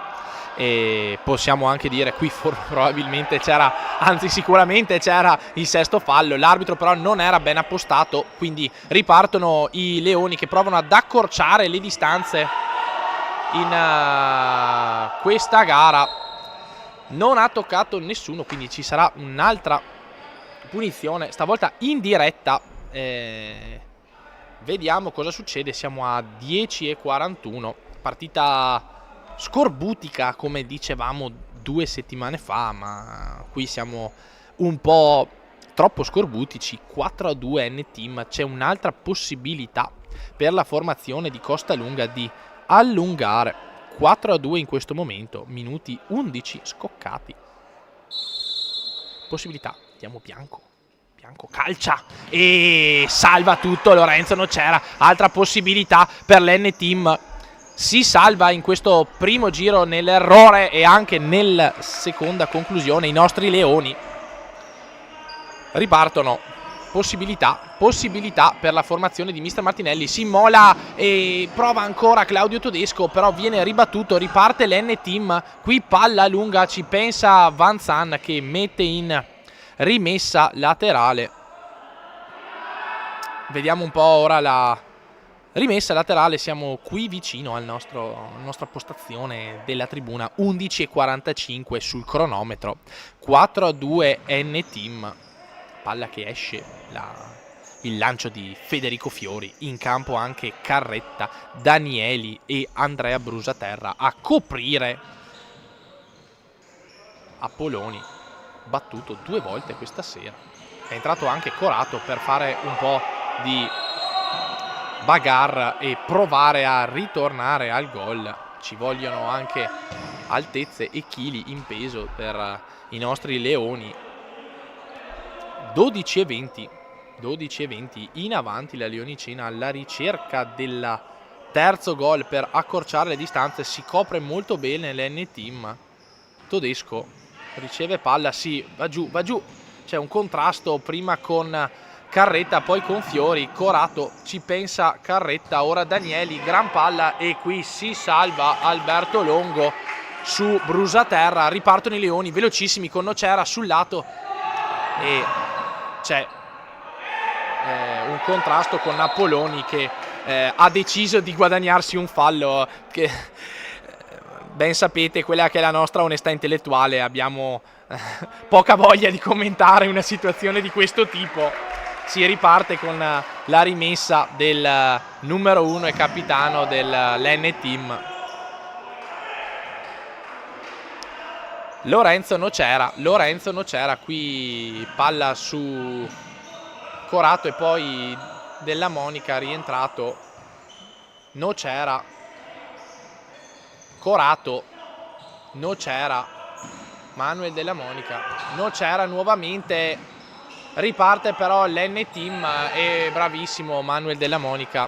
Speaker 1: E possiamo anche dire qui probabilmente c'era, anzi sicuramente c'era il sesto fallo. L'arbitro però non era ben appostato, quindi ripartono i Leoni che provano ad accorciare le distanze in questa gara. Non ha toccato nessuno, quindi ci sarà un'altra punizione, stavolta in diretta. Vediamo cosa succede. Siamo a 10:41, partita scorbutica come dicevamo 2 settimane fa, ma qui siamo un po' troppo scorbutici. 4-2 N-Team. C'è un'altra possibilità per la formazione di Costalunga di allungare. 4-2 in questo momento, minuti 11 scoccati. Possibilità, diamo Bianco calcia e salva tutto Lorenzo Nocera. Altra possibilità per l'N-Team. Si salva in questo primo giro nell'errore e anche nella seconda conclusione i nostri Leoni. Ripartono. Possibilità per la formazione di Mister Martinelli. Si immola e prova ancora Claudio Todesco, però viene ribattuto. Riparte l'N-Team. Qui palla lunga, ci pensa Van Zan che mette in rimessa laterale. Vediamo un po' ora la rimessa laterale. Siamo qui vicino alla nostra postazione della tribuna. 11:45 sul cronometro. 4-2 N-Team. Palla che esce, il lancio di Federico Fiori. In campo anche Carretta, Danieli e Andrea Brusaterra a coprire Apolloni, battuto 2 volte questa sera. È entrato anche Corato per fare un po' di bagarre e provare a ritornare al gol. Ci vogliono anche altezze e chili in peso per i nostri Leoni. 12:20 in avanti la Leonicena alla ricerca del terzo gol per accorciare le distanze. Si copre molto bene l'N-Team. Todesco riceve palla, sì, va giù. C'è un contrasto prima con Carretta, poi con Fiori. Corato, ci pensa Carretta, ora Danieli, gran palla e qui si salva Alberto Longo su Brusaterra. Ripartono i Leoni velocissimi con Nocera sul lato e c'è un contrasto con Apolloni che ha deciso di guadagnarsi un fallo che ben sapete quella che è la nostra onestà intellettuale. Abbiamo poca voglia di commentare una situazione di questo tipo. Si riparte con la rimessa del numero 1 e capitano dell'N-Team, Lorenzo Nocera. Qui palla su Corato e poi Della Monica rientrato. Nocera, Corato, Nocera, Manuel Della Monica, Nocera nuovamente. Riparte però l'N-Team e bravissimo Manuel Della Monica.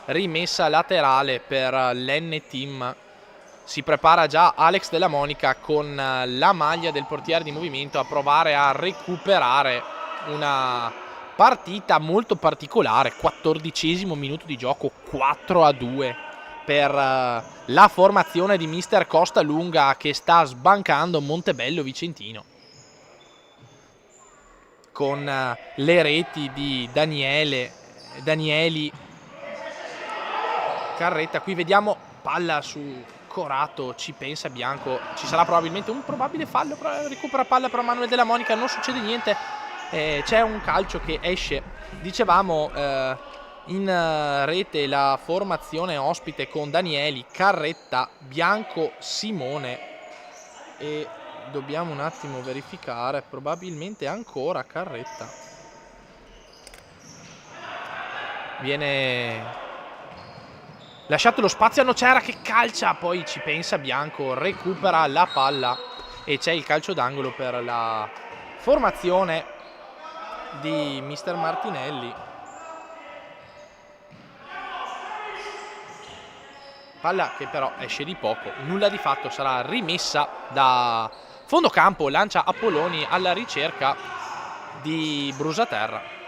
Speaker 1: Rimessa laterale per l'N-Team. Si prepara già Alex Della Monica con la maglia del portiere di movimento a provare a recuperare una partita molto particolare. 14° minuto di gioco, 4-2 per la formazione di Mister Costalunga che sta sbancando Montebello Vicentino con le reti di Danieli, Carretta. Qui vediamo palla su Corato, ci pensa Bianco, ci sarà probabilmente un probabile fallo, recupera palla però Manuel Della Monica, non succede niente. C'è un calcio che esce. Dicevamo in rete la formazione ospite con Danieli, Carretta, Bianco, Simone e dobbiamo un attimo verificare, probabilmente ancora Carretta. Viene lasciato lo spazio a Nocera che calcia, poi ci pensa Bianco, recupera la palla e c'è il calcio d'angolo per la formazione di mister Martinelli. Palla che però esce di poco, nulla di fatto, sarà rimessa da fondo campo, lancia Apolloni alla ricerca di Brusaterra.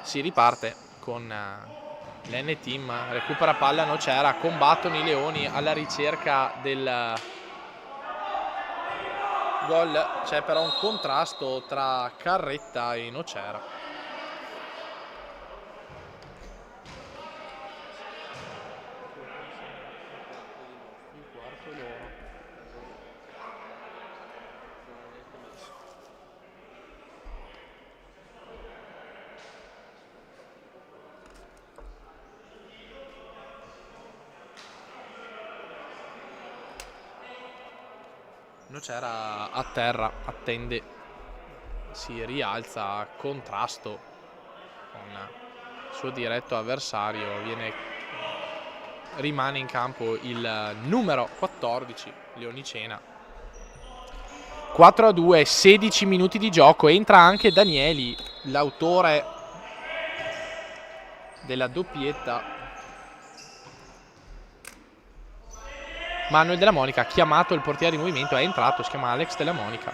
Speaker 1: Si riparte con l'N-Team, recupera palla Nocera, combattono i Leoni alla ricerca del gol, c'è però un contrasto tra Carretta e Nocera. Nocera a terra, attende, si rialza, contrasto con il suo diretto avversario, rimane in campo il numero 14 Leonicena. 4-2, 16 minuti di gioco, entra anche Danieli, l'autore della doppietta. Manuel Della Monica ha chiamato il portiere di movimento, è entrato, si chiama Alex Della Monica.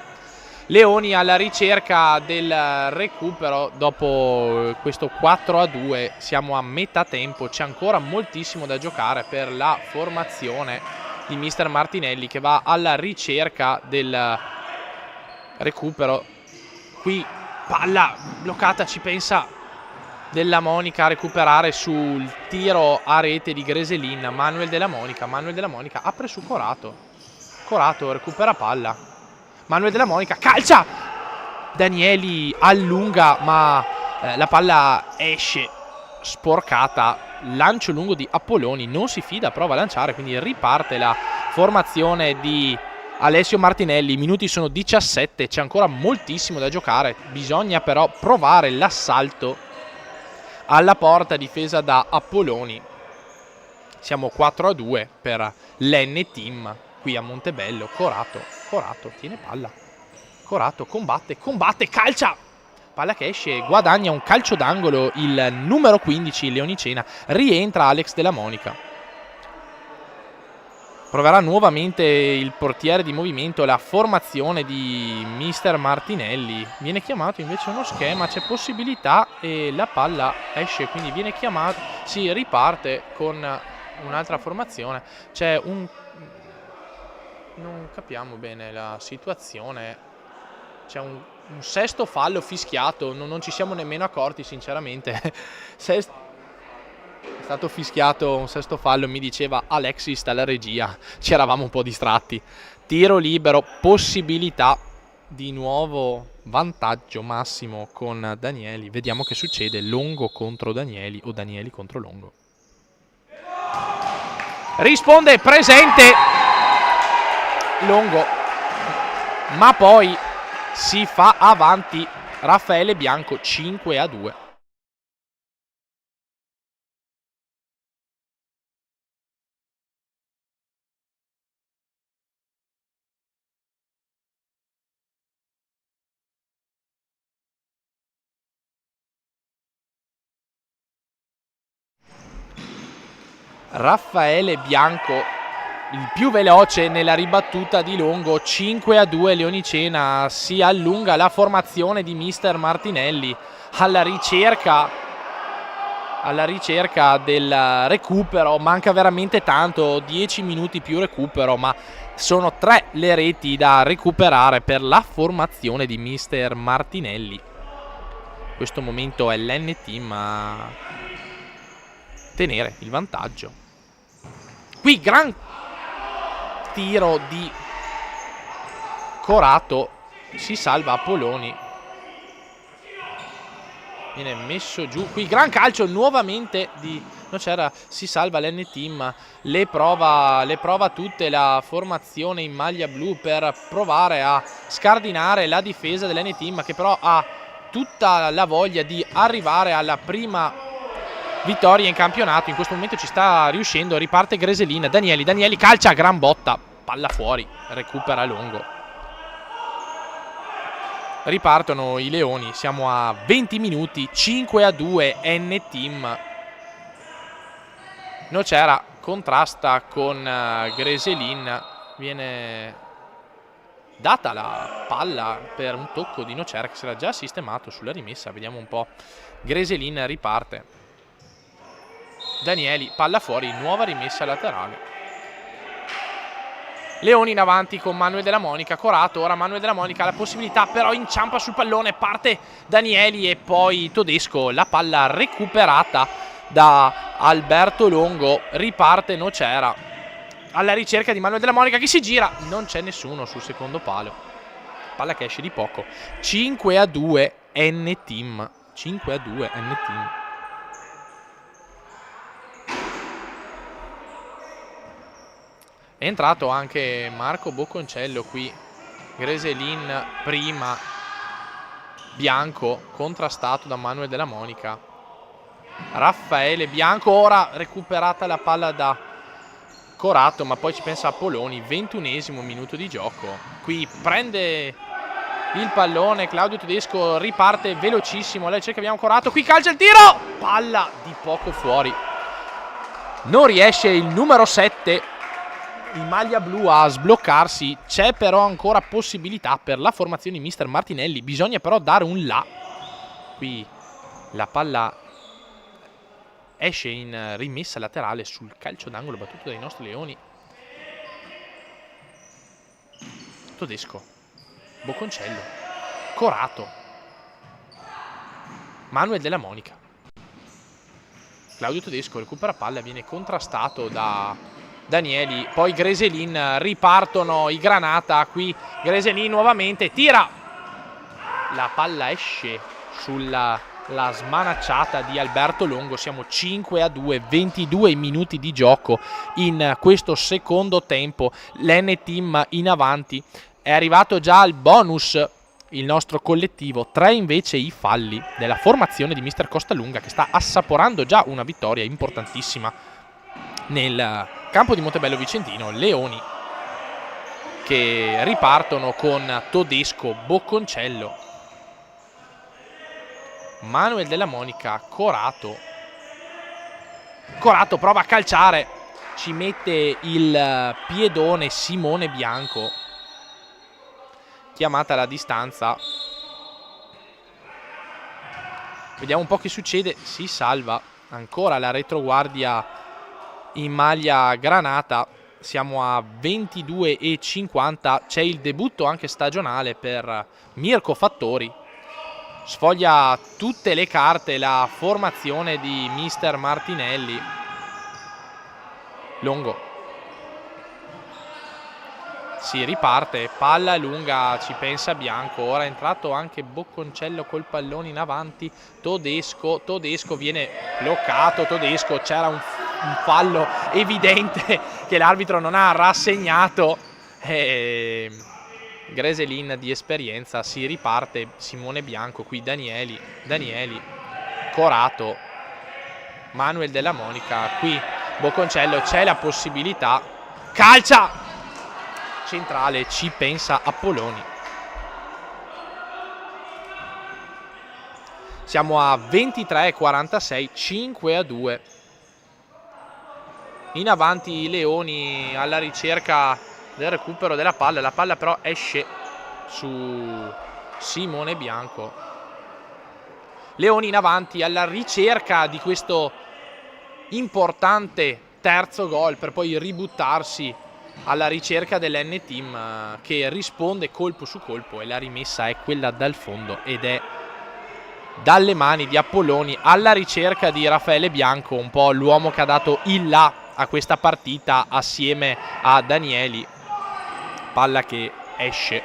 Speaker 1: Leoni alla ricerca del recupero dopo questo 4-2, siamo a metà tempo, c'è ancora moltissimo da giocare per la formazione di mister Martinelli che va alla ricerca del recupero. Qui palla bloccata, ci pensa Della Monica a recuperare sul tiro a rete di Greselin. Manuel Della Monica apre su Corato recupera palla, Manuel Della Monica calcia, Danieli allunga ma la palla esce sporcata, lancio lungo di Apolloni, non si fida, prova a lanciare, quindi riparte la formazione di Alessio Martinelli. I minuti sono 17, c'è ancora moltissimo da giocare, bisogna però provare l'assalto alla porta difesa da Apolloni. Siamo 4-2 per l'N-Team qui a Montebello. Corato tiene palla, Corato combatte, calcia, palla che esce, guadagna un calcio d'angolo il numero 15 Leonicena, rientra Alex Della Monica. Proverà nuovamente il portiere di movimento, la formazione di mister Martinelli. Viene chiamato invece uno schema, c'è possibilità e la palla esce, quindi viene chiamato, si riparte con un'altra formazione. C'è non capiamo bene la situazione, c'è un sesto fallo fischiato, non ci siamo nemmeno accorti sinceramente. È stato fischiato un sesto fallo, mi diceva Alexis dalla regia, ci eravamo un po' distratti. Tiro libero, possibilità di nuovo vantaggio massimo con Danieli. Vediamo che succede, Longo contro Danieli o Danieli contro Longo. Risponde presente Longo, ma poi si fa avanti Raffaele Bianco 5-2. Raffaele Bianco, il più veloce nella ribattuta di Longo. 5-2 Leonicena, si allunga la formazione di mister Martinelli alla ricerca del recupero. Manca veramente tanto, 10 minuti più recupero, ma sono 3 le reti da recuperare per la formazione di mister Martinelli. In questo momento è l'N-Team a tenere il vantaggio. Qui gran tiro di Corato, si salva Apolloni, viene messo giù. Qui gran calcio nuovamente di Nocera si salva l'N-Team, le prova tutte la formazione in maglia blu per provare a scardinare la difesa dell'N-Team, che però ha tutta la voglia di arrivare alla prima vittoria in campionato. In questo momento ci sta riuscendo, riparte Greselin, Danieli calcia, gran botta, palla fuori, recupera Longo. Ripartono i leoni, siamo a 20 minuti, 5-2 N-Team. Nocera contrasta con Greselin, viene data la palla per un tocco di Nocera che si era già sistemato sulla rimessa. Vediamo un po'. Greselin riparte, Danieli, palla fuori, nuova rimessa laterale. Leoni in avanti con Manuel Della Monica, Corato, ora Manuel Della Monica ha la possibilità, però inciampa sul pallone, parte Danieli e poi Todesco, la palla recuperata da Alberto Longo, riparte Nocera alla ricerca di Manuel Della Monica che si gira, non c'è nessuno sul secondo palo, palla che esce di poco. 5-2 N-Team, 5-2 N-Team. È entrato anche Marco Bocconcello qui, Greselin prima, Bianco contrastato da Manuel Della Monica, Raffaele Bianco, ora recuperata la palla da Corato, ma poi ci pensa Apolloni. 21esimo minuto di gioco, qui prende il pallone Claudio Todesco, riparte velocissimo, lei cerca, abbiamo Corato, qui calcia il tiro, palla di poco fuori, non riesce il numero 7 in maglia blu a sbloccarsi. C'è però ancora possibilità per la formazione di Mister Martinelli, bisogna però dare un là. Qui la palla esce in rimessa laterale sul calcio d'angolo battuto dai nostri leoni. Todesco, Bocconcello, Corato, Manuel Della Monica, Claudio Todesco recupera palla, viene contrastato da Danieli, poi Greselin, ripartono i Granata, qui Greselin nuovamente, tira, la palla esce sulla smanacciata di Alberto Longo. Siamo 5-2, 22 minuti di gioco in questo secondo tempo, l'N-Team in avanti, è arrivato già al bonus il nostro collettivo, 3 invece i falli della formazione di Mister Costalunga, che sta assaporando già una vittoria importantissima nel campo di Montebello Vicentino. Leoni che ripartono con Todesco, Bocconcello, Manuel Della Monica, Corato prova a calciare, ci mette il piedone Simone Bianco, chiamata la distanza. Vediamo un po' che succede, si salva ancora la retroguardia in maglia granata. Siamo a 22,50, c'è il debutto anche stagionale per Mirko Fattori. Sfoglia tutte le carte la formazione di Mister Martinelli. Longo, si riparte, palla lunga, ci pensa Bianco, ora è entrato anche Bocconcello col pallone in avanti. Todesco viene bloccato, Todesco, c'era un fallo evidente che l'arbitro non ha rassegnato. Greselin di esperienza, si riparte, Simone Bianco, qui Danieli, Corato, Manuel Della Monica, qui Bocconcello, c'è la possibilità, calcia, centrale, ci pensa Apolloni. Siamo a 23,46, 5-2. In avanti i leoni alla ricerca del recupero della palla, la palla però esce su Simone Bianco. Leoni in avanti alla ricerca di questo importante terzo gol per poi ributtarsi alla ricerca dell'N-Team che risponde colpo su colpo, e la rimessa è quella dal fondo ed è dalle mani di Apolloni alla ricerca di Raffaele Bianco, un po' l'uomo che ha dato il là a questa partita assieme a Danieli. Palla che esce,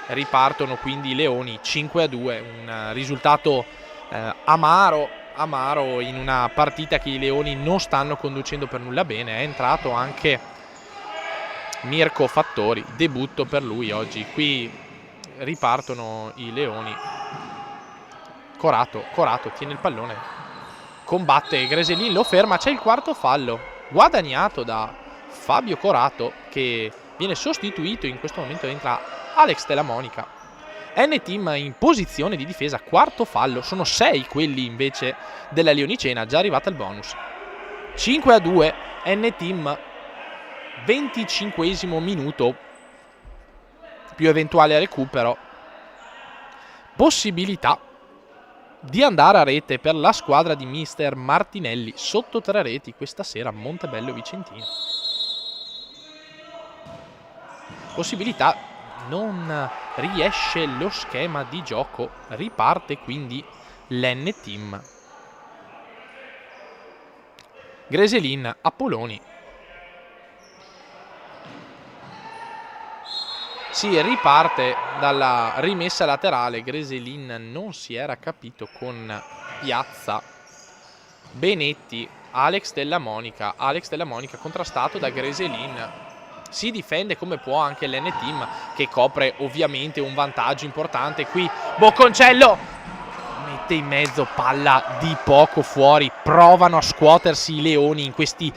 Speaker 1: ripartono quindi i leoni 5-2, un risultato amaro amaro in una partita che i Leoni non stanno conducendo per nulla bene. È entrato anche Mirko Fattori, debutto per lui oggi. Qui ripartono i Leoni. Corato tiene il pallone, combatte Greselin, lo ferma, c'è il quarto fallo guadagnato da Fabio Corato, che viene sostituito. In questo momento entra Alex Della Monica. N-Team in posizione di difesa, quarto fallo, sono 6 quelli invece della Leonicena, già arrivata al bonus. 5-2 N-Team, 25esimo minuto, più eventuale recupero, possibilità di andare a rete per la squadra di mister Martinelli, sotto 3 reti questa sera a Montebello Vicentino. Possibilità, non riesce lo schema di gioco, riparte quindi l'N-Team. Greselin, Apolloni. Si riparte dalla rimessa laterale. Greselin non si era capito con Piazza. Benetti, Alex Della Monica. Alex Della Monica contrastato da Greselin. Si difende come può anche l'N-Team, che copre ovviamente un vantaggio importante. Qui Bocconcello mette in mezzo, palla di poco fuori. Provano a scuotersi i Leoni in questi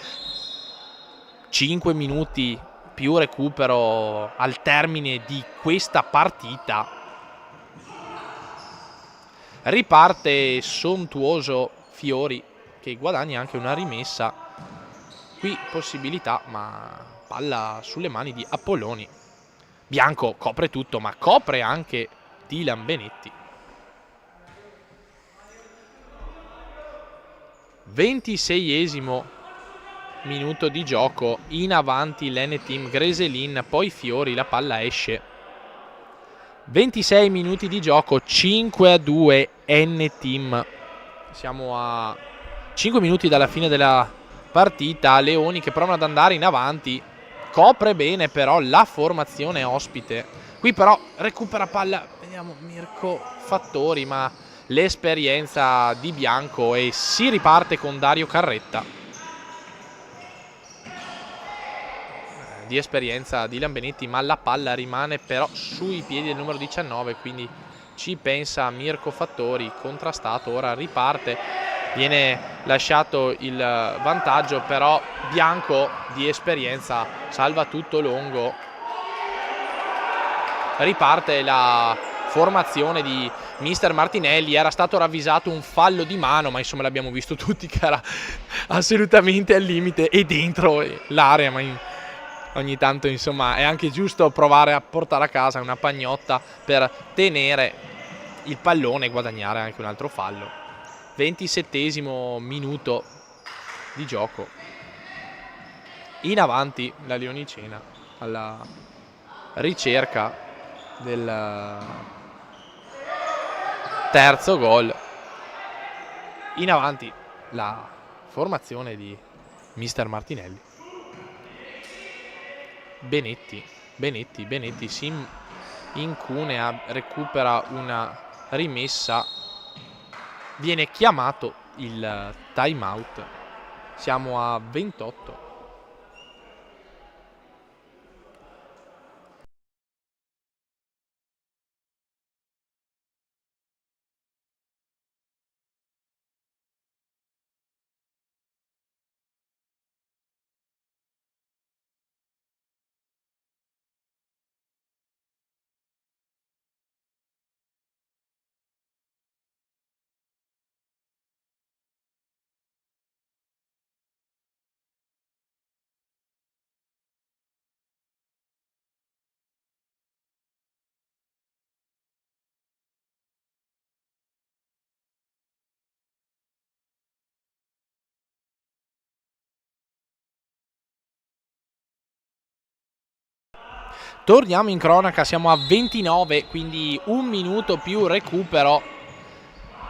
Speaker 1: 5 minuti più recupero al termine di questa partita. Riparte sontuoso Fiori, che guadagna anche una rimessa. Qui possibilità, ma palla sulle mani di Apolloni. Bianco copre tutto, ma copre anche Dylan Benetti. 26esimo minuto di gioco, in avanti l'N-Team. Greselin, poi Fiori, la palla esce. 26 minuti di gioco, 5-2 N-Team. Siamo a 5 minuti dalla fine della partita. Leoni che provano ad andare in avanti, copre bene però la formazione ospite. Qui però recupera palla, vediamo Mirko Fattori, ma l'esperienza di Bianco, e si riparte con Dario Carretta. Di esperienza di Lambenetti, ma la palla rimane però sui piedi del numero 19, quindi ci pensa Mirko Fattori, contrastato. Ora riparte, viene lasciato il vantaggio, però Bianco di esperienza salva tutto lungo. Riparte la formazione di mister Martinelli. Era stato ravvisato un fallo di mano, ma insomma l'abbiamo visto tutti che era assolutamente al limite e dentro l'area, ma ogni tanto insomma è anche giusto provare a portare a casa una pagnotta per tenere il pallone e guadagnare anche un altro fallo. 27esimo minuto di gioco, in avanti la Leonicena alla ricerca del terzo gol. In avanti la formazione di mister Martinelli. Benetti si incunea, recupera una rimessa, viene chiamato il time out. Siamo a 28. Torniamo in cronaca, siamo a 29, quindi un minuto più recupero.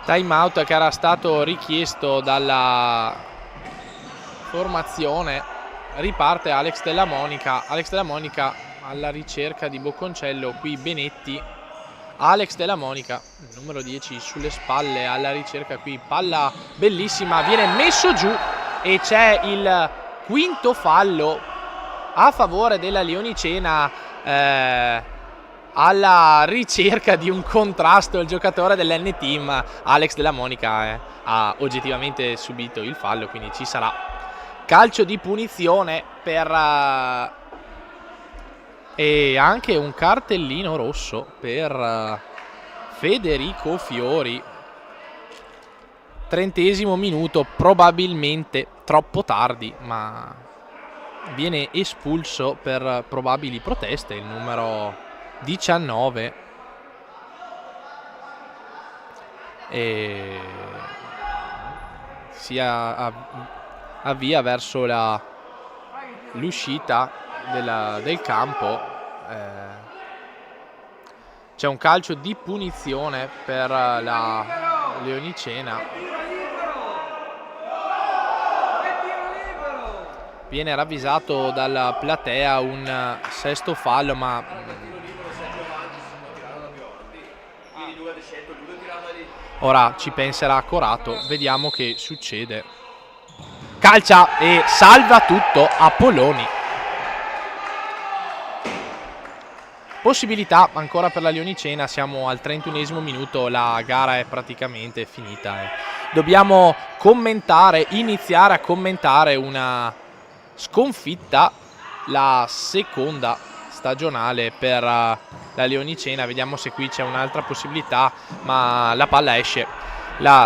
Speaker 1: Time out che era stato richiesto dalla formazione. Riparte Alex Della Monica alla ricerca di Bocconcello. Qui Benetti Alex Della Monica, numero 10, sulle spalle alla ricerca qui, palla bellissima, viene messo giù e c'è il quinto fallo a favore della Leonicena, alla ricerca di un contrasto. Il giocatore dell'N-Team, Alex Della Monica, ha oggettivamente subito il fallo, quindi ci sarà calcio di punizione per e anche un cartellino rosso per Federico Fiori. 30° minuto, probabilmente troppo tardi, ma viene espulso per probabili proteste il numero 19 e si avvia verso l'uscita del campo. C'è un calcio di punizione per la Leonicena. Viene ravvisato dalla platea un sesto fallo, ma ora ci penserà Corato. Vediamo che succede. Calcia e salva tutto Apolloni. Possibilità ancora per la Leonicena, siamo al 31° minuto, la gara è praticamente finita. Dobbiamo iniziare a commentare una sconfitta, la seconda stagionale per la Leonicena. Vediamo se qui c'è un'altra possibilità, ma la palla esce.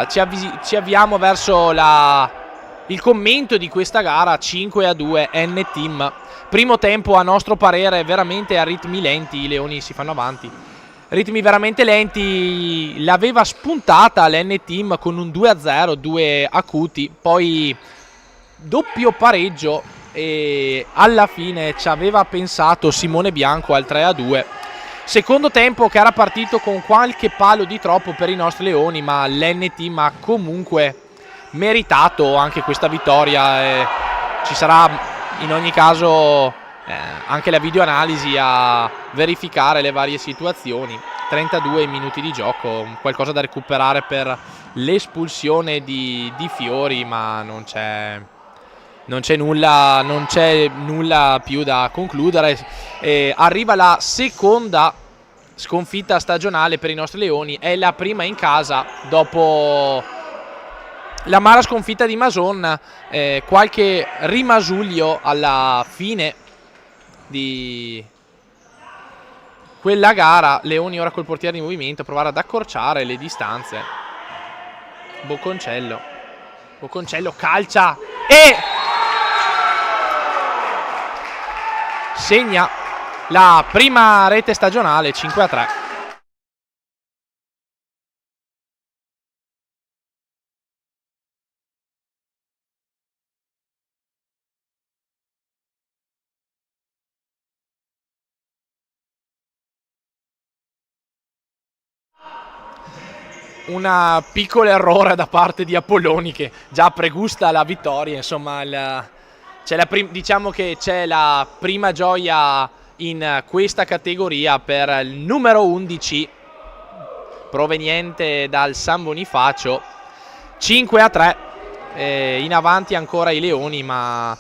Speaker 1: Ci avviamo verso il commento di questa gara. 5-2 N-Team. Primo tempo a nostro parere veramente a ritmi lenti, i leoni si fanno avanti. Ritmi veramente lenti, l'aveva spuntata l'N-Team con un 2-0, 2 acuti, poi doppio pareggio e alla fine ci aveva pensato Simone Bianco al 3-2. Secondo tempo che era partito con qualche palo di troppo per i nostri leoni, ma l'N-Team ha comunque meritato anche questa vittoria. Ci sarà in ogni caso anche la videoanalisi a verificare le varie situazioni. 32 minuti di gioco, qualcosa da recuperare per l'espulsione di Fiori, ma non c'è nulla più da concludere. Arriva la seconda sconfitta stagionale per i nostri leoni, è la prima in casa dopo l'amara sconfitta di Mason, qualche rimasuglio alla fine di quella gara. Leoni ora col portiere in movimento, provare ad accorciare le distanze. Bocconcello calcia e segna la prima rete stagionale. 5-3. Un piccolo errore da parte di Apolloni che già pregusta la vittoria. Insomma, diciamo che c'è la prima gioia in questa categoria per il numero 11 proveniente dal San Bonifacio. 5-3, in avanti ancora i leoni, ma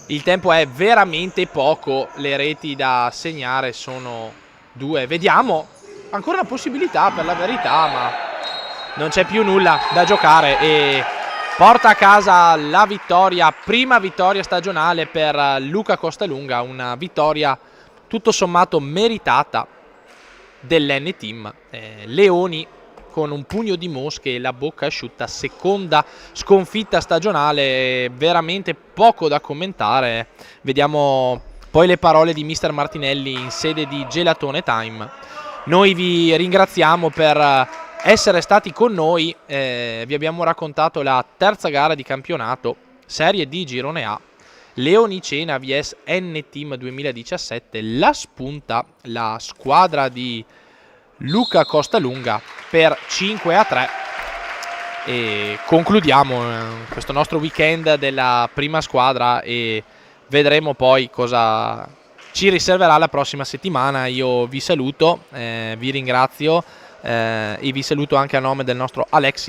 Speaker 1: il tempo è veramente poco. Le reti da segnare sono 2. Vediamo ancora una possibilità per la verità, ma non c'è più nulla da giocare e porta a casa la vittoria, prima vittoria stagionale per Luca Costalunga, una vittoria tutto sommato meritata dell'N-Team. Leoni con un pugno di mosche e la bocca asciutta, seconda sconfitta stagionale, veramente poco da commentare. Vediamo poi le parole di Mister Martinelli in sede di Gelatone Time. Noi vi ringraziamo per essere stati con noi, vi abbiamo raccontato la terza gara di campionato, Serie D Girone A, Leonicena vs N-Team 2017, la spunta la squadra di Luca Costalunga per 5-3 e concludiamo questo nostro weekend della prima squadra e vedremo poi cosa ci riserverà la prossima settimana. Io vi saluto, vi ringrazio e vi saluto anche a nome del nostro Alexi.